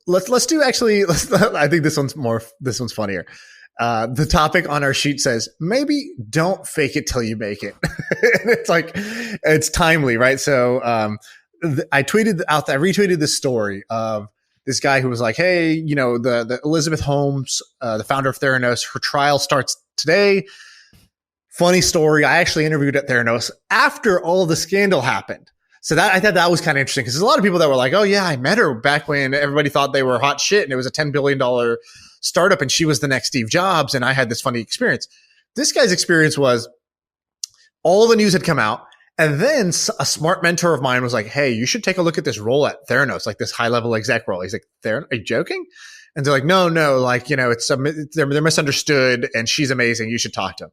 let's do actually, I think this one's funnier. The topic on our sheet says, maybe don't fake it till you make it. And it's like, it's timely, right? So, I retweeted this story of this guy who was like, hey, the Elizabeth Holmes, the founder of Theranos, her trial starts today. Funny story. I actually interviewed at Theranos after all the scandal happened. So I thought that was kind of interesting because there's a lot of people that were like, oh yeah, I met her back when everybody thought they were hot shit and it was a $10 billion startup and she was the next Steve Jobs. And I had this funny experience. This guy's experience was all the news had come out. And then a smart mentor of mine was like, hey, you should take a look at this role at Theranos, like this high level exec role. He's like, are you joking? And they're like, no, like, they're misunderstood and she's amazing. You should talk to him.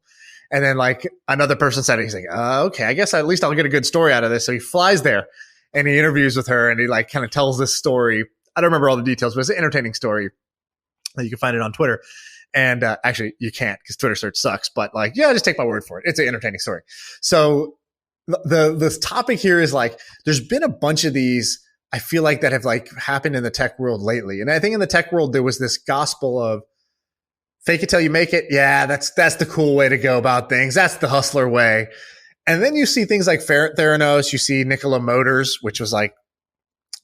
And then like another person said it. He's like, okay, I guess at least I'll get a good story out of this. So he flies there and he interviews with her and he like kind of tells this story. I don't remember all the details, but it's an entertaining story. You can find it on Twitter. And actually, you can't because Twitter search sucks. But like, yeah, just take my word for it. It's an entertaining story. So the topic here is like, there's been a bunch of these, I feel like, that have like happened in the tech world lately. And I think in the tech world, there was this gospel of fake it till you make it. Yeah, that's the cool way to go about things. That's the hustler way. And then you see things like Theranos. You see Nikola Motors, which was like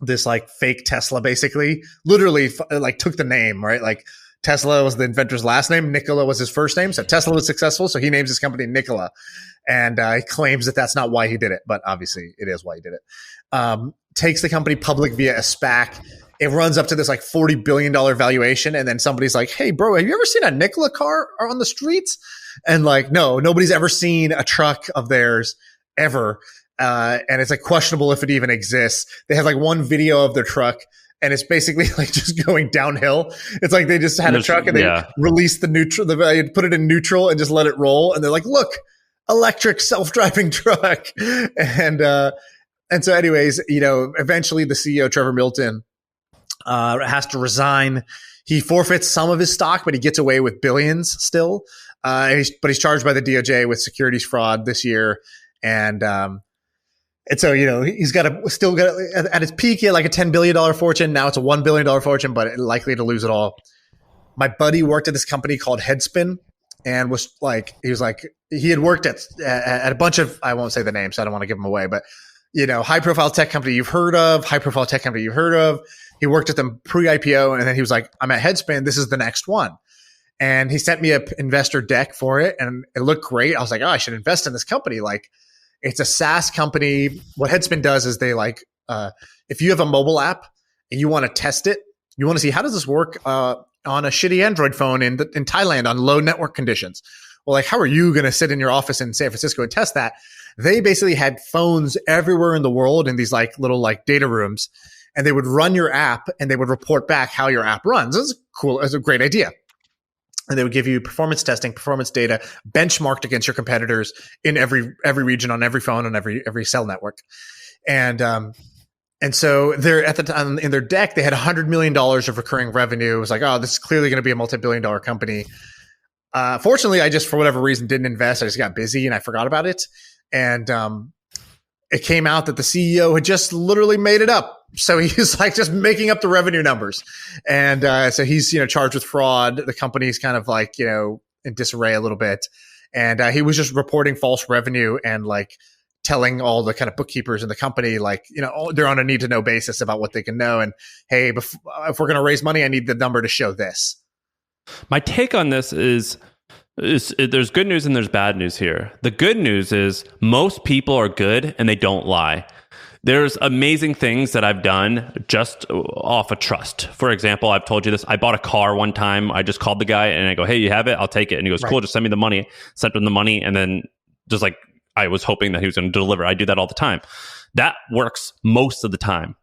this like fake Tesla, basically, literally like took the name, right? Like Tesla was the inventor's last name. Nikola was his first name. So Tesla was successful. So he names his company Nikola. And he claims that that's not why he did it. But obviously it is why he did it. Takes the company public via a SPAC. It runs up to this like $40 billion valuation. And then somebody's like, hey, bro, have you ever seen a Nikola car on the streets? And like, no, nobody's ever seen a truck of theirs ever. And it's like questionable if it even exists. They have like one video of their truck and it's basically like just going downhill. It's like they just had a truck and they released the neutral, they put it in neutral and just let it roll. And they're like, look, electric self-driving truck. And so anyways, eventually the CEO, Trevor Milton, has to resign. He forfeits some of his stock, but he gets away with billions still. But he's charged by the DOJ with securities fraud this year. And so, he's still got at his peak, he had like a $10 billion fortune. Now it's a $1 billion fortune, but likely to lose it all. My buddy worked at this company called Headspin and he had worked at a bunch of, I won't say the names, so I don't want to give them away, but high profile tech company you've heard of. He worked at them pre-IPO, and then he was like, I'm at Headspin. This is the next one. And he sent me an investor deck for it, and it looked great. I was like, oh, I should invest in this company. Like, it's a SaaS company. What Headspin does is they if you have a mobile app and you want to test it, you want to see how does this work on a shitty Android phone in Thailand on low network conditions. Well, like, how are you going to sit in your office in San Francisco and test that? They basically had phones everywhere in the world in these like little like data rooms. And they would run your app and they would report back how your app runs. It's cool. It's a great idea. And they would give you performance testing, performance data benchmarked against your competitors in every region, on every phone, on every cell network. And so they're at the time in their deck, they had $100 million of recurring revenue. It was like, oh, this is clearly going to be a multi-billion dollar company. Fortunately, I just, for whatever reason, didn't invest. I just got busy and I forgot about it. And it came out that the CEO had just literally made it up. So he's like just making up the revenue numbers. And so he's, charged with fraud. The company's kind of like, in disarray a little bit. And he was just reporting false revenue and like telling all the kind of bookkeepers in the company, like, they're on a need to know basis about what they can know. And hey, if we're going to raise money, I need the number to show this. My take on this is there's good news and there's bad news here. The good news is most people are good and they don't lie. There's amazing things that I've done just off of trust. For example, I've told you this. I bought a car one time. I just called the guy and I go, hey, you have it? I'll take it. And he goes, cool, just send me the money. Sent him the money. And then just like I was hoping that he was going to deliver. I do that all the time. That works most of the time.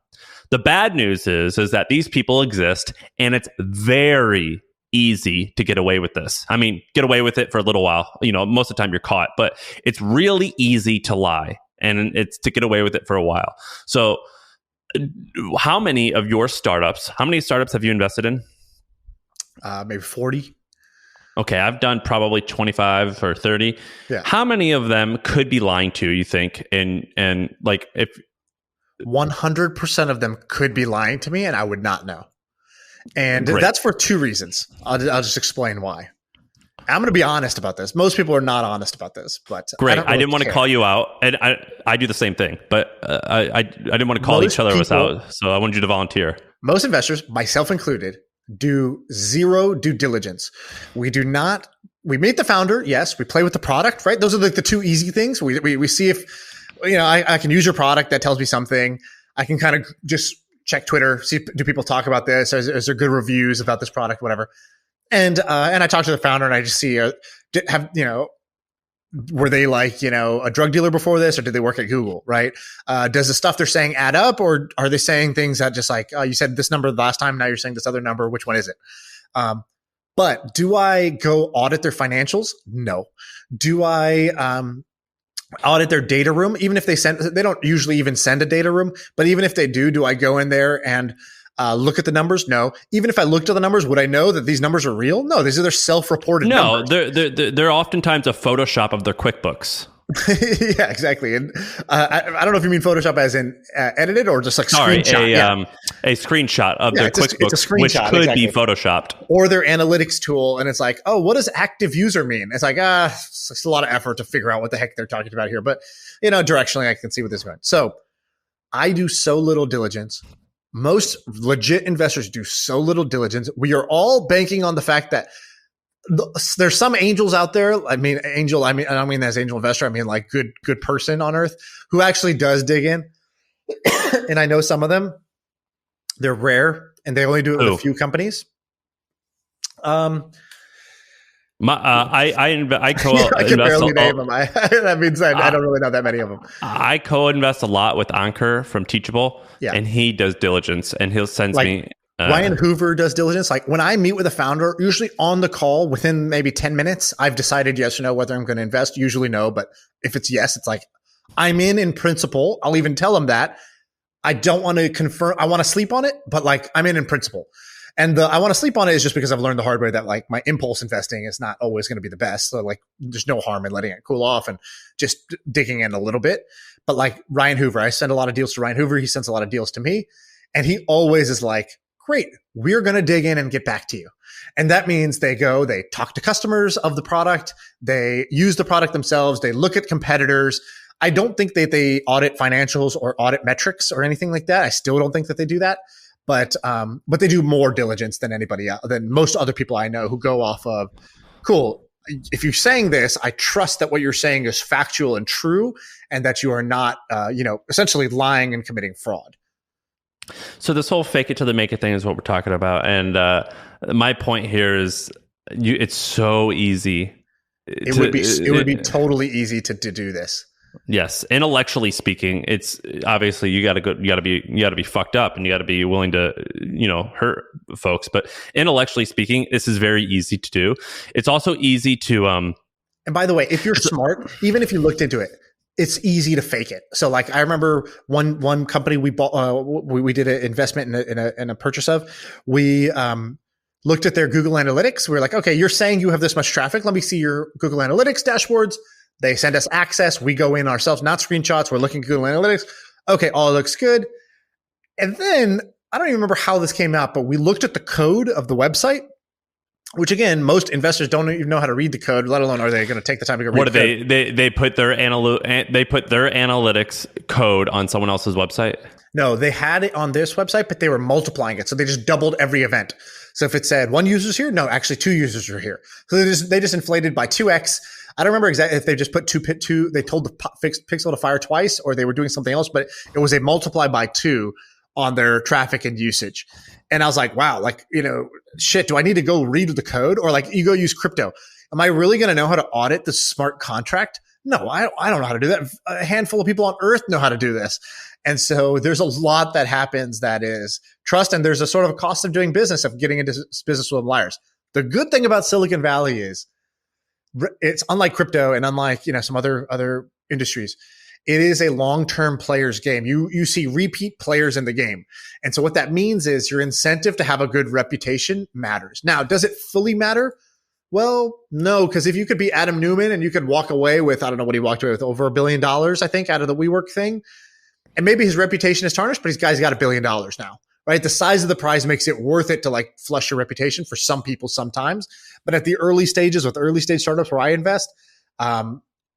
The bad news is that these people exist and it's very easy to get away with this. I mean, get away with it for a little while. Most of the time you're caught, but it's really easy to lie. And it's to get away with it for a while. So how many startups have you invested in? Maybe 40. Okay, I've done probably 25 or 30. Yeah. How many of them could be lying to you think? And like if 100% of them could be lying to me and I would not know. And that's for two reasons. I'll just explain why. I'm going to be honest about this. Most people are not honest about this, but great. I didn't want to call you out, and I do the same thing. But I didn't want to call each other out, so I wanted you to volunteer. Most investors, myself included, do zero due diligence. We do not. We meet the founder. Yes, we play with the product. Right. Those are like the two easy things. We see if I can use your product. That tells me something. I can kind of just check Twitter, see do people talk about this. Is there good reviews about this product, whatever. And I talked to the founder and I just see, were they like, a drug dealer before this or did they work at Google? Right. Does the stuff they're saying add up or are they saying things that just like, oh, you said this number the last time. Now you're saying this other number. Which one is it? But do I go audit their financials? No. Do I, audit their data room? Even if they don't usually even send a data room, but even if they do I go in there and look at the numbers? No. Even if I looked at the numbers, would I know that these numbers are real? No, these are their self-reported numbers. No, they're oftentimes a Photoshop of their QuickBooks. Yeah, exactly. And I don't know if you mean Photoshop as in edited or just like screenshot. A screenshot of their QuickBooks, which could be photoshopped. Or their analytics tool. And it's like, oh, what does active user mean? It's like, it's a lot of effort to figure out what the heck they're talking about here. But, directionally, I can see what this is going. So I do so little diligence. Most legit investors do so little diligence. We are all banking on the fact that there's some angels out there. I mean, I don't mean as angel investor. I mean like good person on earth who actually does dig in. And I know some of them, they're rare and they only do it with a few companies. I can barely name them. That means I don't really know that many of them. I co-invest a lot with Ankur from Teachable, and he does diligence, and he'll send me. Ryan Hoover does diligence. Like when I meet with a founder, usually on the call within maybe 10 minutes, I've decided yes or no whether I'm going to invest. Usually no, but if it's yes, it's like I'm in principle. I'll even tell them that. I don't want to confirm. I want to sleep on it, but like I'm in principle. And I want to sleep on it is just because I've learned the hard way that like my impulse investing is not always going to be the best. So like there's no harm in letting it cool off and just digging in a little bit. But like Ryan Hoover, I send a lot of deals to Ryan Hoover. He sends a lot of deals to me. And he always is like, great, we're going to dig in and get back to you. And that means they talk to customers of the product. They use the product themselves. They look at competitors. I don't think that they audit financials or audit metrics or anything like that. I still don't think that they do that. But they do more diligence than anybody else, than most other people I know who go off of, cool, if you're saying this, I trust that what you're saying is factual and true and that you are not, essentially lying and committing fraud. So this whole fake it till they make it thing is what we're talking about. And my point here is it's so easy. It would be totally easy to do this. Yes, intellectually speaking, it's obviously you got to be fucked up and you got to be willing to, hurt folks. But intellectually speaking, this is very easy to do. It's also easy to And by the way, if you're smart, even if you looked into it, it's easy to fake it. So like I remember one company we bought, we did an investment in a purchase of. We looked at their Google Analytics. We were like, okay, you're saying you have this much traffic. Let me see your Google Analytics dashboards. They send us access. We go in ourselves, not screenshots. We're looking at Google Analytics. Okay, all looks good. And then I don't even remember how this came out, but we looked at the code of the website, which again, most investors don't even know how to read the code, let alone are they going to take the time to go read the code. They put their analytics code on someone else's website? No, they had it on this website, but they were multiplying it. So they just doubled every event. So if it said one user's here, no, actually 2 users are here. So they just inflated by 2x. I don't remember exactly if they just put two, they told the pixel to fire twice or they were doing something else, but it was a multiply by 2 on their traffic and usage. And I was like, wow, like, shit, do I need to go read the code or like you go use crypto? Am I really going to know how to audit the smart contract? No, I don't know how to do that. A handful of people on earth know how to do this. And so there's a lot that happens that is trust. And there's a sort of a cost of doing business, of getting into business with liars. The good thing about Silicon Valley is it's unlike crypto and unlike, some other industries. It is a long-term player's game. You see repeat players in the game. And so what that means is your incentive to have a good reputation matters. Now, does it fully matter? Well, no, because if you could be Adam Newman and you could walk away with, I don't know what he walked away with, over $1 billion, I think, out of the WeWork thing. And maybe his reputation is tarnished, but his guy's got $1 billion now, right? The size of the prize makes it worth it to like flush your reputation for some people sometimes. But at the early stages with early stage startups where I invest,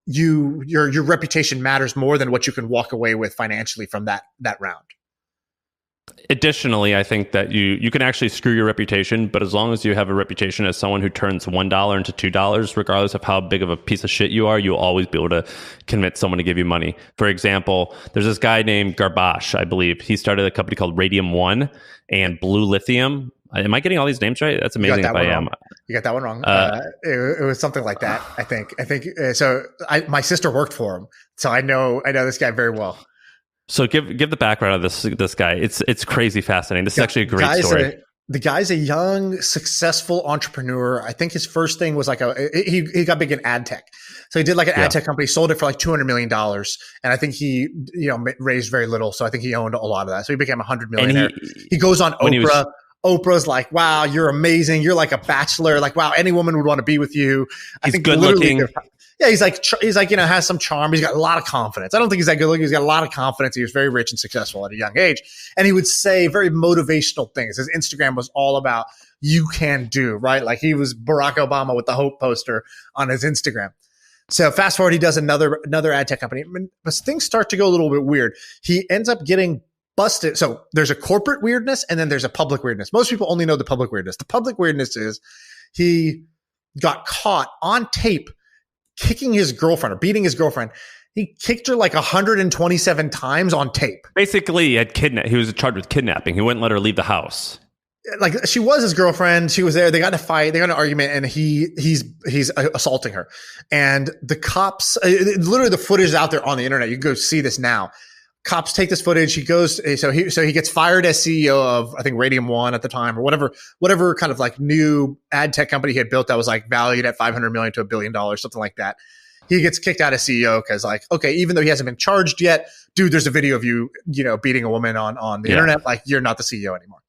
your reputation matters more than what you can walk away with financially from that round. Additionally, I think that you can actually screw your reputation, but as long as you have a reputation as someone who turns $1 into $2, regardless of how big of a piece of shit you are, you'll always be able to convince someone to give you money. For example, there's this guy named Garbash, I believe. He started a company called Radium One and Blue Lithium. Am I getting all these names right? That's amazing if I am. You got that one wrong. It was something like that, I think. So. My sister worked for him, so I know this guy very well. So give the background of this guy. It's crazy fascinating. This is actually a great story. The guy's a young, successful entrepreneur. I think his first thing was like he got big in ad tech. So he did like an ad tech company, sold it for like $200 million. And I think he, raised very little. So I think he owned a lot of that. So he became $100 millionaire. He goes on Oprah. Oprah's like, wow, you're amazing. You're like a bachelor. Like, wow, any woman would want to be with you. He's good looking. Yeah, he's like, has some charm. He's got a lot of confidence. I don't think he's that good looking. He's got a lot of confidence. He was very rich and successful at a young age. And he would say very motivational things. His Instagram was all about you can do, right? Like he was Barack Obama with the hope poster on his Instagram. So fast forward, he does another ad tech company. But things start to go a little bit weird. He ends up getting busted. So there's a corporate weirdness and then there's a public weirdness. Most people only know the public weirdness. The public weirdness is he got caught on tape kicking his girlfriend or beating his girlfriend. He kicked her like 127 times on tape. Basically, he was charged with kidnapping. He wouldn't let her leave the house. Like she was his girlfriend. She was there. They got in a fight. They got in an argument, and he's assaulting her. And the cops, literally, the footage is out there on the internet. You can go see this now. Cops take this footage. He goes, so he gets fired as CEO of, I think, Radium One at the time, or whatever kind of like new ad tech company he had built that was like valued at $500 million to $1 billion, something like that. He gets kicked out as CEO because, like, okay, even though he hasn't been charged yet, dude, there's a video of you, beating a woman on the internet. Like, you're not the CEO anymore.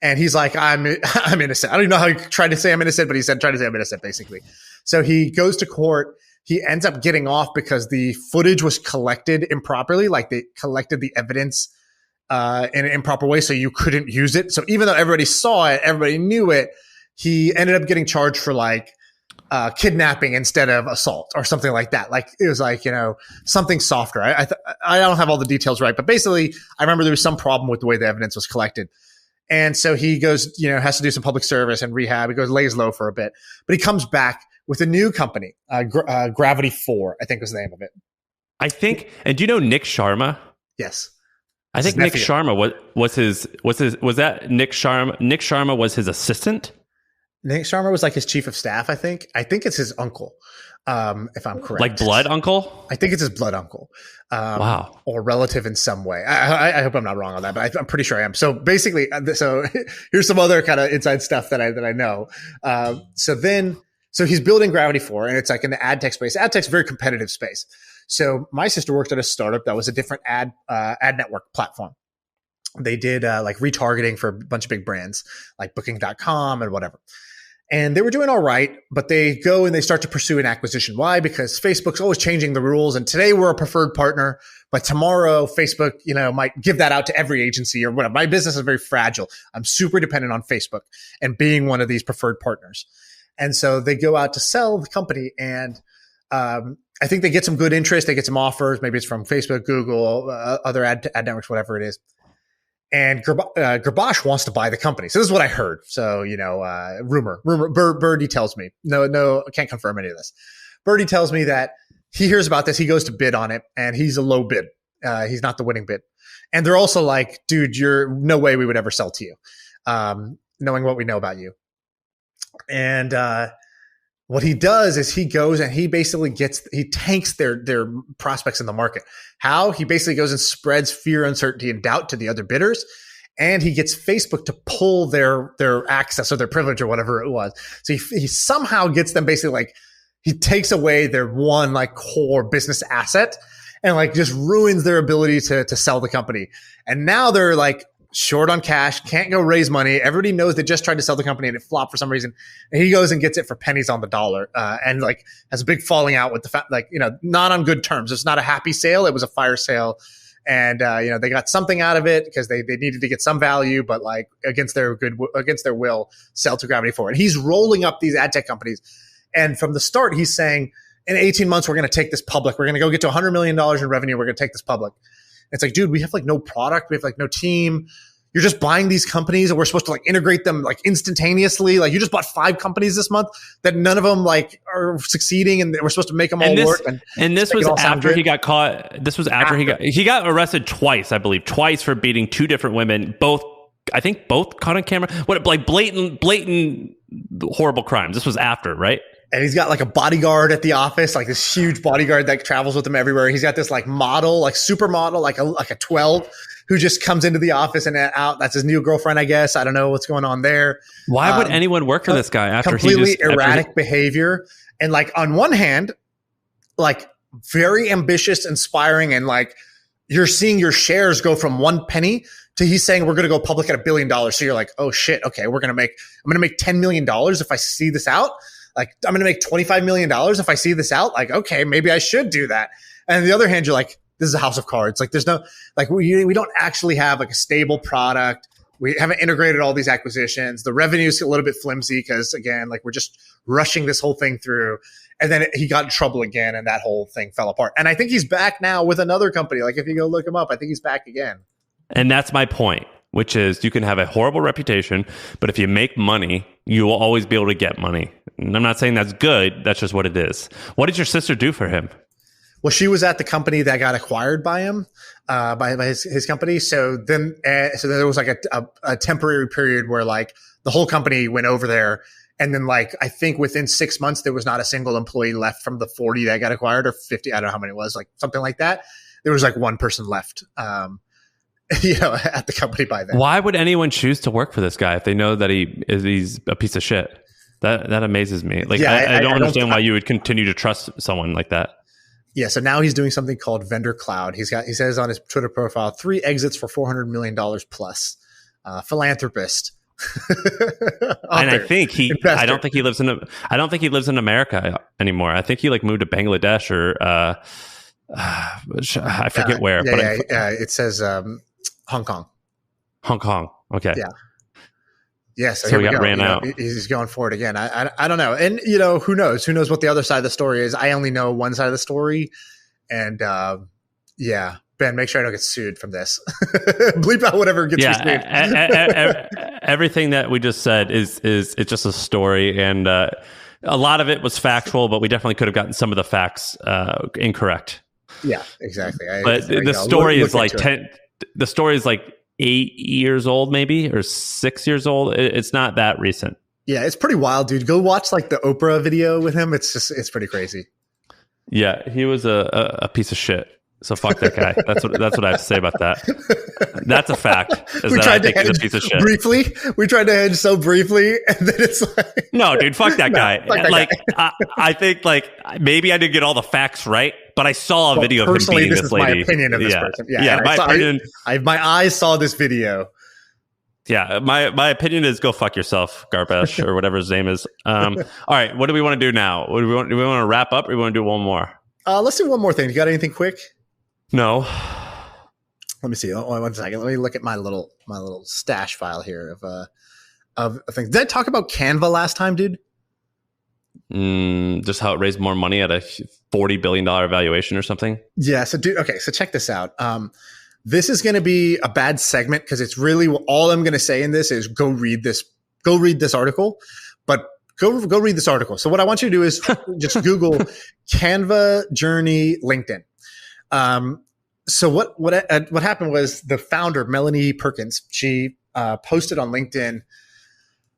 And he's like, I'm innocent. I don't even know how he tried to say I'm innocent, but he said, try to say I'm innocent, basically. So he goes to court. He ends up getting off because the footage was collected improperly. Like they collected the evidence in an improper way, so you couldn't use it. So even though everybody saw it, everybody knew it, he ended up getting charged for like kidnapping instead of assault or something like that. Like it was like, something softer. I don't have all the details right, but basically I remember there was some problem with the way the evidence was collected. And so he goes, has to do some public service and rehab. He goes, lays low for a bit, but he comes back with a new company, Gravity 4, I think was the name of it. I think, and do you know Nick Sharma? Yes. I think Nick Sharma was that Nick Sharma? Nick Sharma was his assistant? Nick Sharma was like his chief of staff, I think. I think it's his uncle, if I'm correct. Like blood uncle? I think it's his blood uncle. Wow. Or relative in some way. I hope I'm not wrong on that, but I'm pretty sure I am. So basically, here's some other kind of inside stuff that I know. So he's building Gravity 4, and it's like in the ad tech space. Ad tech's a very competitive space. So my sister worked at a startup that was a different ad network platform. They did like retargeting for a bunch of big brands like Booking.com and whatever. And they were doing all right, but they go and they start to pursue an acquisition. Why? Because Facebook's always changing the rules. And today we're a preferred partner, but tomorrow Facebook, might give that out to every agency or whatever. My business is very fragile. I'm super dependent on Facebook and being one of these preferred partners. And so they go out to sell the company, and I think they get some good interest. They get some offers. Maybe it's from Facebook, Google, other ad networks, whatever it is. And Gurbash wants to buy the company. So this is what I heard. So, rumor. Birdie tells me. No, I can't confirm any of this. Birdie tells me that he hears about this. He goes to bid on it, and he's a low bid. He's not the winning bid. And they're also like, dude, no way we would ever sell to you, knowing what we know about you. And what he does is he goes and he basically he tanks their prospects in the market. How? He basically goes and spreads fear, uncertainty, and doubt to the other bidders. And he gets Facebook to pull their access or their privilege or whatever it was. So he somehow gets them basically like, he takes away their one like core business asset and like just ruins their ability to sell the company. And now they're like short on cash, can't go raise money. Everybody knows they just tried to sell the company and it flopped for some reason. And he goes and gets it for pennies on the dollar, and like has a big falling out with the fact, like, not on good terms. It's not a happy sale. It was a fire sale. And, they got something out of it because they needed to get some value, but like against their will, sell to Gravity 4. And he's rolling up these ad tech companies. And from the start, he's saying, in 18 months, we're going to take this public. We're going to go get to $100 million in revenue. We're going to take this public. It's like, dude, we have like no product. We have like no team. You're just buying these companies and we're supposed to like integrate them like instantaneously. Like you just bought 5 companies this month that none of them like are succeeding, and we're supposed to make them all work. And this was after he got caught. This was after he got arrested twice, I believe, twice for beating 2 different women. Both caught on camera. What, like blatant horrible crimes. This was after, right? And he's got like a bodyguard at the office, like this huge bodyguard that travels with him everywhere. He's got this like model, like supermodel, like a 12 who just comes into the office and out. That's his new girlfriend, I guess. I don't know what's going on there. Why would anyone work for this guy after completely erratic behavior? And like on one hand, like very ambitious, inspiring, and like you're seeing your shares go from 1 penny to he's saying we're going to go public at $1 billion. So you're like, oh shit, okay, I'm going to make $10 million if I see this out. Like I'm going to make $25 million if I see this out. Like, okay, maybe I should do that. And on the other hand, you're like, this is a house of cards. Like there's no, like we don't actually have like a stable product. We haven't integrated all these acquisitions. The revenue is a little bit flimsy because again, like we're just rushing this whole thing through. And then he got in trouble again and that whole thing fell apart. And I think he's back now with another company. Like if you go look him up, I think he's back again. And that's my point, which is you can have a horrible reputation, but if you make money, you will always be able to get money. And I'm not saying that's good. That's just what it is. What did your sister do for him? Well, she was at the company that got acquired by him, by his company. So then there was like a temporary period where like the whole company went over there. And then like, I think within 6 months, there was not a single employee left from the 40 that got acquired or 50. I don't know how many it was, like something like that. There was like one person left, at the company by then. Why would anyone choose to work for this guy if they know that he's a piece of shit? That amazes me. Like, yeah, I don't understand why you would continue to trust someone like that. Yeah. So now he's doing something called Vendor Cloud. He says on his Twitter profile, 3 exits for $400 million plus, philanthropist. And I think I don't think he lives in America anymore. I think he like moved to Bangladesh or I forget where. It says Hong Kong. Okay. Yeah. Yeah, so he got ran out. He's going for it again. I don't know. And, who knows? Who knows what the other side of the story is? I only know one side of the story. And, Ben, make sure I don't get sued from this. Bleep out whatever gets me sued. Everything that we just said is it's just a story. And a lot of it was factual, but we definitely could have gotten some of the facts incorrect. Yeah, exactly. But the story is like 10. The story is like 8 years old, maybe, or 6 years old. It's not that recent. Yeah, it's pretty wild, dude. Go watch like the Oprah video with him. It's pretty crazy. Yeah, he was a piece of shit. So fuck that guy. That's what I have to say about that. That's a fact. We tried to hedge a piece of shit. Briefly. We tried to hedge so briefly, and then it's like, no, dude, fuck that guy. Fuck that guy. I think like maybe I didn't get all the facts right, but I saw a video of him beating this lady. My opinion of this person. Yeah, my opinion. My eyes saw this video. Yeah, my opinion is go fuck yourself, Garbash, or whatever his name is. All right, what do we want to do now? Do we want to wrap up, or do we want to do one more? Let's do one more thing. You got anything quick? No. Let me see. Oh, 1 second. Let me look at my little stash file here of things. Did I talk about Canva last time, dude? Just how it raised more money at a $40 billion valuation or something? Yeah. So, dude. Okay. So check this out. This is going to be a bad segment because it's really all I'm going to say in this is go read this article, but go read this article. So what I want you to do is just Google Canva Journey LinkedIn. So what happened was the founder, Melanie Perkins, she posted on LinkedIn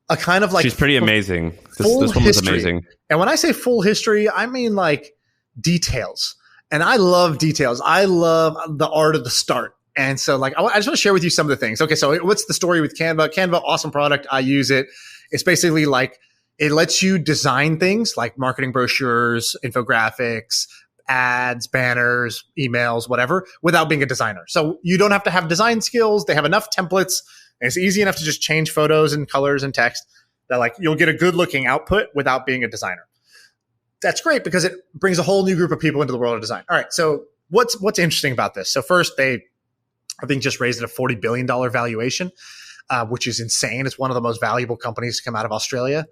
a kind of like, she's pretty amazing. This woman is amazing. And when I say full history, I mean like details. And I love details. I love the art of the start. And so like, I just want to share with you some of the things. Okay. So what's the story with Canva? Canva, awesome product. I use it. It's basically like, it lets you design things like marketing brochures, infographics, ads, banners, emails, whatever, without being a designer. So you don't have to have design skills. They have enough templates. And it's easy enough to just change photos and colors and text that like you'll get a good looking output without being a designer. That's great because it brings a whole new group of people into the world of design. All right. So what's interesting about this? So first, they, I think, just raised it a $40 billion valuation, which is insane. It's one of the most valuable companies to come out of Australia.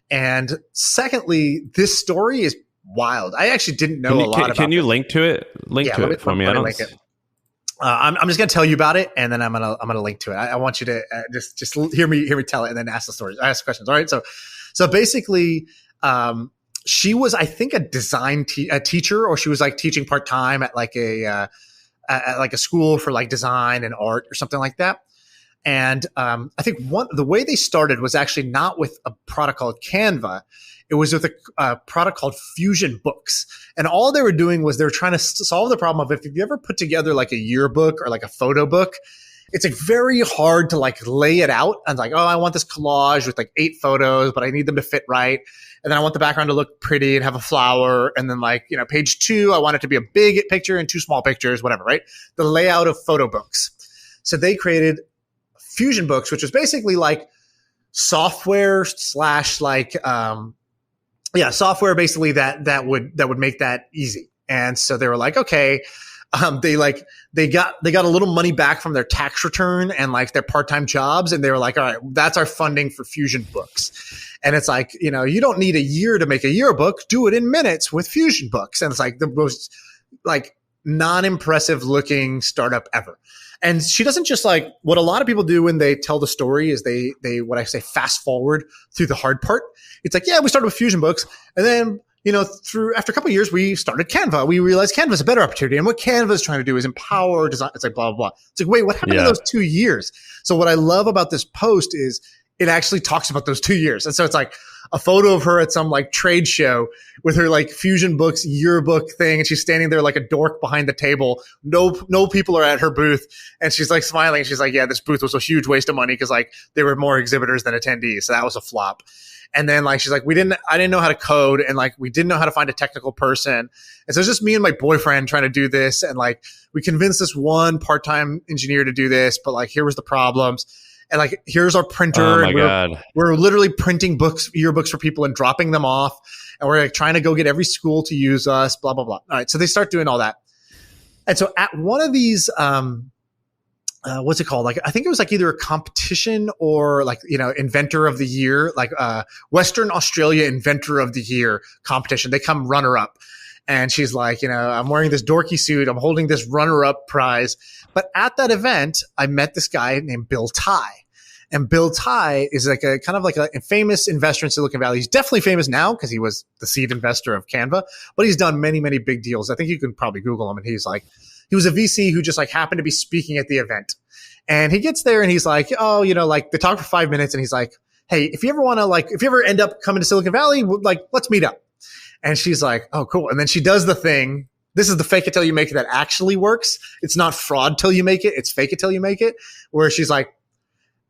And secondly, this story is wild. I actually didn't know a lot about it. Can you link to it? Link to it for me. I don't link it. I'm just going to tell you about it, and then I'm gonna link to it. I want you to just hear me tell it, and then ask the stories. Ask questions. All right. So basically, she was, I think, a design teacher, or she was like teaching part time at like a school for like design and art or something like that. And I think the way they started was actually not with a product called Canva. It was with a product called Fusion Books. And all they were doing was they were trying to solve the problem of if you ever put together like a yearbook or like a photo book, it's like very hard to like lay it out and like, oh, I want this collage with like 8 photos, but I need them to fit right. And then I want the background to look pretty and have a flower. And then like, page 2, I want it to be a big picture and 2 small pictures, whatever, right? The layout of photo books. So they created Fusion Books, which was basically like software slash like, software basically that would make that easy. And so they were like, okay, they got a little money back from their tax return and like their part-time jobs. And they were like, all right, that's our funding for Fusion Books. And it's like, you don't need a year to make a yearbook. Do it in minutes with Fusion Books. And it's like the most like non-impressive looking startup ever. And she doesn't just like what a lot of people do when they tell the story is they what I say fast forward through the hard part. It's like, yeah, we started with Fusion Books, and then after a couple of years we started Canva. We realized Canva is a better opportunity, and what Canva is trying to do is empower design. It's like blah blah blah. It's like, wait, what happened to those 2 years? So what I love about this post is it actually talks about those 2 years, and so it's like a photo of her at some like trade show with her like Fusion Books yearbook thing. And she's standing there like a dork behind the table. No people are at her booth. And she's like smiling. She's like, yeah, this booth was a huge waste of money because like there were more exhibitors than attendees. So that was a flop. And then like, she's like, I didn't know how to code. And like, we didn't know how to find a technical person. And so it's just me and my boyfriend trying to do this. And like, we convinced this one part-time engineer to do this, but like, here was the problems. And like, here's our printer. Oh my and God. We're literally printing yearbooks for people and dropping them off. And we're like trying to go get every school to use us, blah, blah, blah. All right. So they start doing all that. And so at one of these, what's it called? Like, I think it was like either a competition or like, inventor of the year, like, Western Australia inventor of the year competition. They come runner up. And she's like, I'm wearing this dorky suit. I'm holding this runner-up prize. But at that event, I met this guy named Bill Tai. And Bill Tai is like a kind of like a famous investor in Silicon Valley. He's definitely famous now because he was the seed investor of Canva, but he's done many, many big deals. I think you can probably Google him. And he was a VC who just like happened to be speaking at the event. And he gets there and he's like, oh, like they talk for 5 minutes and he's like, hey, if you ever end up coming to Silicon Valley, like, let's meet up. And she's like, oh, cool. And then she does the thing. This is the fake it till you make it that actually works. It's not fraud till you make it. It's fake it till you make it. Where she's like,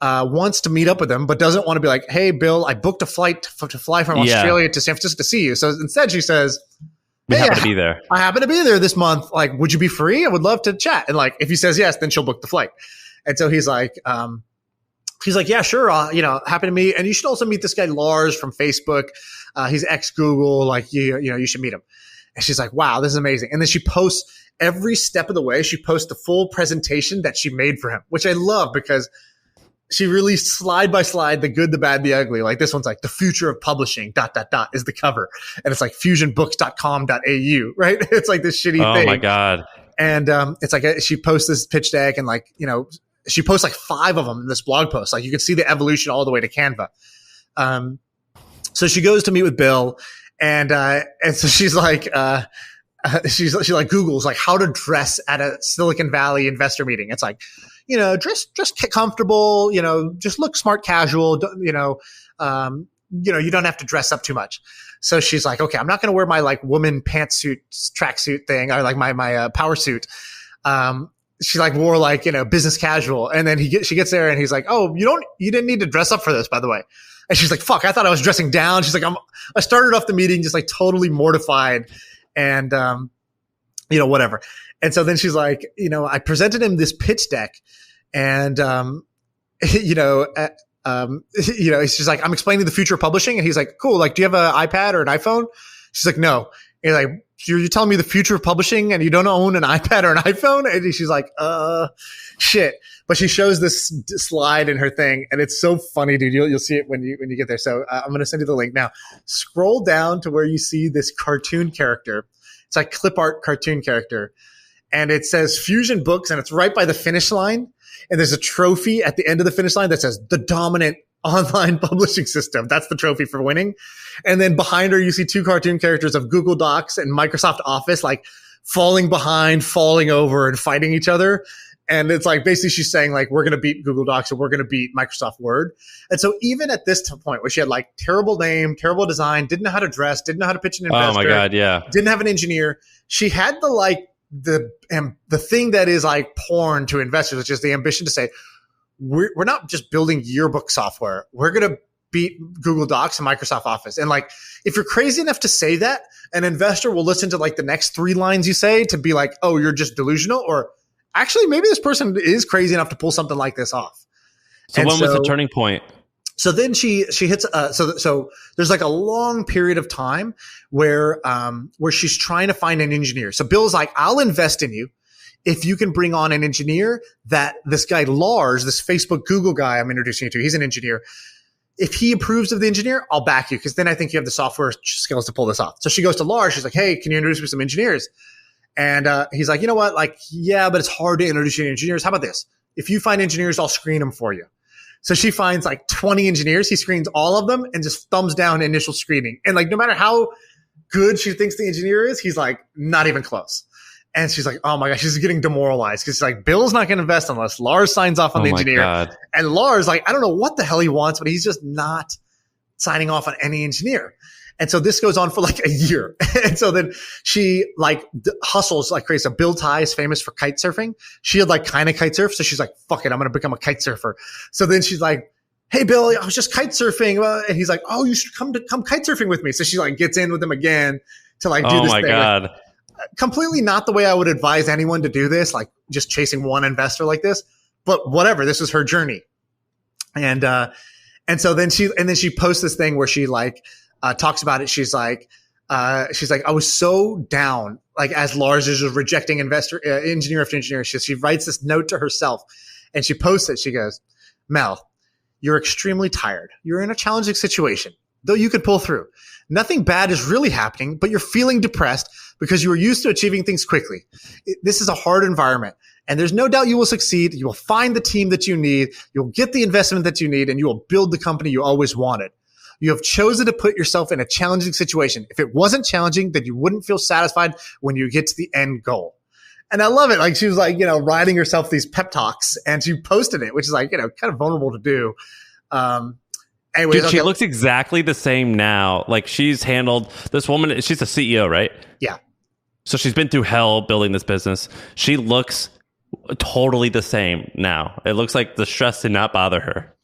wants to meet up with him, but doesn't want to be like, hey, Bill, I booked a flight to fly from Australia to San Francisco to see you. So instead she says, we happen to be there. I happen to be there this month. Like, would you be free? I would love to chat. And like, if he says yes, then she'll book the flight. And so he's like, yeah, sure. Happy to meet. And you should also meet this guy, Lars from Facebook. He's ex Google. Like, you should meet him. And she's like, wow, this is amazing. And then she posts every step of the way. She posts the full presentation that she made for him, which I love because she released slide by slide, the good, the bad, the ugly. Like this one's like the future of publishing, ... is the cover. And it's like fusionbooks.com.au, right? It's like this shitty thing. Oh my God. And it's like she posts this pitch deck and like, she posts like 5 of them in this blog post. Like you can see the evolution all the way to Canva. So she goes to meet with Bill and so she's like, she like Googles like how to dress at a Silicon Valley investor meeting. It's like, dress comfortable, just look smart, casual, you don't have to dress up too much. So she's like, okay, I'm not going to wear my like woman pantsuit, tracksuit thing or like my power suit. She like wore like, business casual. And then she gets there and he's like, oh, you didn't need to dress up for this, by the way. And she's like, fuck, I thought I was dressing down. She's like, I started off the meeting just like totally mortified and, whatever. And so then she's like, I presented him this pitch deck and, she's like, I'm explaining the future of publishing. And he's like, cool. Like, do you have an iPad or an iPhone? She's like, no. And like, you're telling me the future of publishing and you don't own an iPad or an iPhone? And she's like, shit. But she shows this slide in her thing and it's so funny, dude. You'll see it when you get there. So I'm going to send you the link now. Scroll down to where you see this cartoon character. It's like clip art cartoon character. And it says Fusion Books and it's right by the finish line. And there's a trophy at the end of the finish line that says the dominant online publishing system. That's the trophy for winning. And then behind her, you see 2 cartoon characters of Google Docs and Microsoft Office, like falling behind, falling over and fighting each other. And it's like, basically she's saying like, we're going to beat Google Docs or we're going to beat Microsoft Word. And so even at this point where she had like terrible name, terrible design, didn't know how to dress, didn't know how to pitch an investor. Oh my God. Yeah. Didn't have an engineer. She had the like the thing that is like porn to investors, which is the ambition to say, we're not just building yearbook software. We're going to beat Google Docs and Microsoft Office. And like, if you're crazy enough to say that, an investor will listen to like the next 3 lines you say to be like, oh, you're just delusional, or actually maybe this person is crazy enough to pull something like this off. So when was the turning point? So then she hits so there's like a long period of time where she's trying to find an engineer. So Bill's like, I'll invest in you if you can bring on an engineer that this guy Lars, this Facebook Google guy I'm introducing you to, he's an engineer. If he approves of the engineer, I'll back you, because then I think you have the software skills to pull this off. So she goes to Lars. She's like, hey, can you introduce me to some engineers? And he's like, you know what? Like, yeah, but it's hard to introduce you to engineers. How about this? If you find engineers, I'll screen them for you. So she finds like 20 engineers. He screens all of them and just thumbs down initial screening. And like, no matter how good she thinks the engineer is, he's like, not even close. And she's like, oh my gosh, she's getting demoralized, because she's like, Bill's not going to invest unless Lars signs off on the engineer. God. And Lars, like, I don't know what the hell he wants, but he's just not signing off on any engineer. And so this goes on for like a year. And so then she like hustles like crazy. So Bill Ty is famous for kite surfing. She had like kind of kite surf. So she's like, fuck it, I'm going to become a kite surfer. So then she's like, hey, Bill, I was just kite surfing. And he's like, oh, you should come kite surfing with me. So she like gets in with him again to like do this thing. Oh my God. Like, completely not the way I would advise anyone to do this, like just chasing one investor like this, but whatever, this was her journey. And so then she posts this thing where she like, talks about it. She's like, I was so down, like as Lars is rejecting engineer after engineer. She writes this note to herself and she posts it. She goes, Mel, you're extremely tired. You're in a challenging situation, though you could pull through. Nothing bad is really happening, but you're feeling depressed because you are used to achieving things quickly. This is a hard environment, and there's no doubt you will succeed. You will find the team that you need. You'll get the investment that you need, and you will build the company you always wanted. You have chosen to put yourself in a challenging situation. If it wasn't challenging, then you wouldn't feel satisfied when you get to the end goal. And I love it. Like she was like, writing herself these pep talks, and she posted it, which is like, kind of vulnerable to do. Anyways, dude, she looks exactly the same now. Like she's handled this woman. She's a CEO, right? Yeah. So she's been through hell building this business. She looks totally the same now. It looks like the stress did not bother her.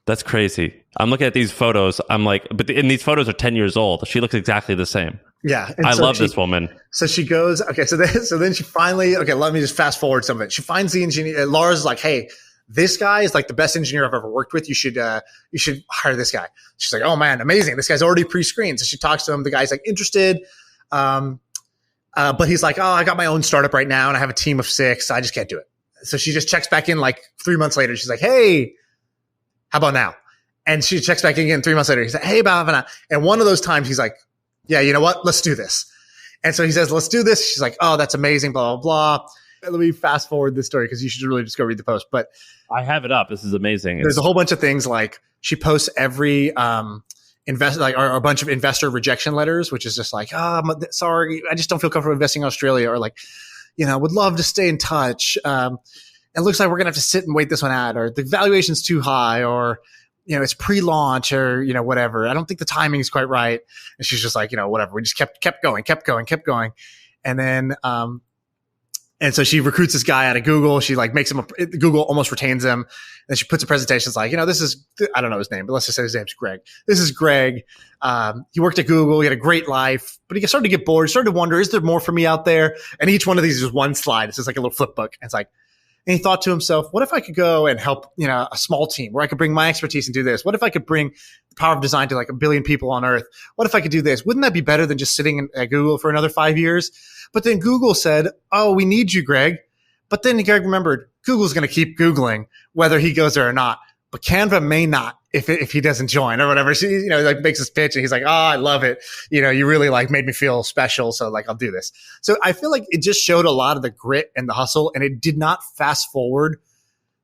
That's crazy. I'm looking at these photos. I'm like, and these photos are 10 years old. She looks exactly the same. Yeah. I love this woman. So she goes, okay. So then she finally, okay, let me just fast forward some of it. She finds the engineer. Lars is like, hey, this guy is like the best engineer I've ever worked with. You should hire this guy. She's like, oh man, amazing. This guy's already pre-screened. So she talks to him. The guy's like interested. But he's like, oh, I got my own startup right now and I have a team of 6. I just can't do it. So she just checks back in like 3 months later. She's like, hey, how about now? And she checks back in again 3 months later. He's like, hey, about now. And one of those times he's like, yeah, you know what? Let's do this. And so he says, let's do this. She's like, oh, that's amazing. Blah, blah, blah. Let me fast forward this story because you should really just go read the post. But I have it up. This is amazing. There's a whole bunch of things like she posts every investor, like, or a bunch of investor rejection letters, which is just like, sorry, I just don't feel comfortable investing in Australia, or like, would love to stay in touch. It looks like we're gonna have to sit and wait this one out, or the valuation's too high, or it's pre-launch, or whatever. I don't think the timing is quite right. And she's just like, whatever. We just kept going, and then and so she recruits this guy out of Google. She like makes him Google almost retains him. And she puts a presentation. It's like, this is, I don't know his name, but let's just say his name's Greg. This is Greg. He worked at Google. He had a great life, but he started to get bored. He started to wonder, is there more for me out there? And each one of these is one slide. It's just like a little flip book. And it's like, and he thought to himself, what if I could go and help, a small team where I could bring my expertise and do this? What if I could bring the power of design to like 1 billion people on earth? What if I could do this? Wouldn't that be better than just sitting at Google for another 5 years? But then Google said, oh, we need you, Greg. But then Greg remembered Google's going to keep Googling whether he goes there or not. But Canva may not if he doesn't join or whatever. She, like makes his pitch and he's like, oh, I love it. You really like made me feel special. So like, I'll do this. So I feel like it just showed a lot of the grit and the hustle, and it did not fast forward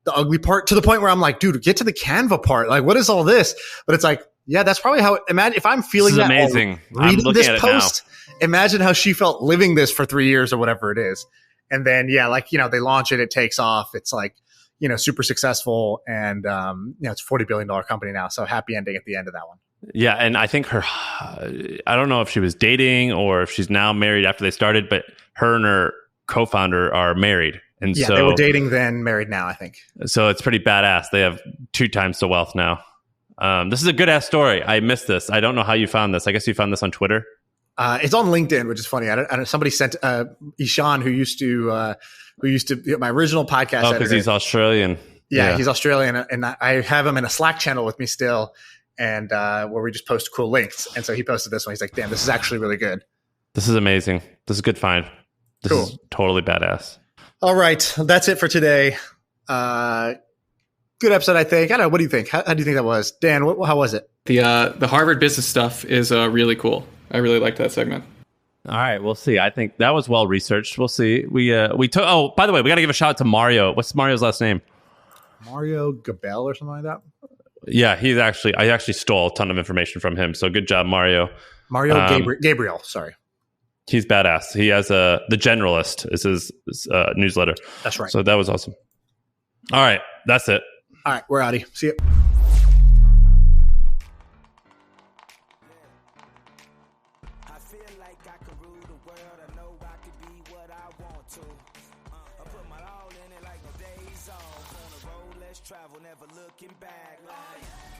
the ugly part to the point where I'm like, dude, get to the Canva part. Like, what is all this? But it's like, yeah, that's probably how, imagine if I'm feeling this is that amazing. Reading this post, imagine how she felt living this for 3 years or whatever it is. And then, yeah, like, they launch it, it takes off. It's like, super successful. And, it's a $40 billion company now. So happy ending at the end of that one. Yeah, and I think I don't know if she was dating or if she's now married after they started, but her and her co-founder are married. And Yeah, so they were dating then, married now, I think. So it's pretty badass. They have 2 times the wealth now. This is a good ass story. I missed this. I don't know how you found this. I guess you found this on Twitter. It's on LinkedIn, which is funny. I don't, somebody sent Shaan, who used to be my original podcast. Oh, because he's Australian. Yeah, he's Australian, and I have him in a Slack channel with me still, and where we just post cool links. And so he posted this one. He's like, "Damn, this is actually really good. This is amazing. This is a good find. This Cool. is totally badass." All right, that's it for today. Good episode, I think. I don't know. What do you think? How do you think that was, Dan? How was it? The Harvard business stuff is really cool. I really liked that segment. All right, we'll see. I think that was well researched. We'll see. We took. Oh, by the way, we got to give a shout out to Mario. What's Mario's last name? Mario Gabel or something like that. Yeah, I actually stole a ton of information from him. So good job, Mario. Gabriel. Sorry. He's badass. He has The Generalist is his newsletter. That's right. So that was awesome. All right, that's it. All right, we're outie. See you. I feel like I can rule the world. I know I can be what I want to. I put my all in it like no days off. On the road, let's travel, never looking back.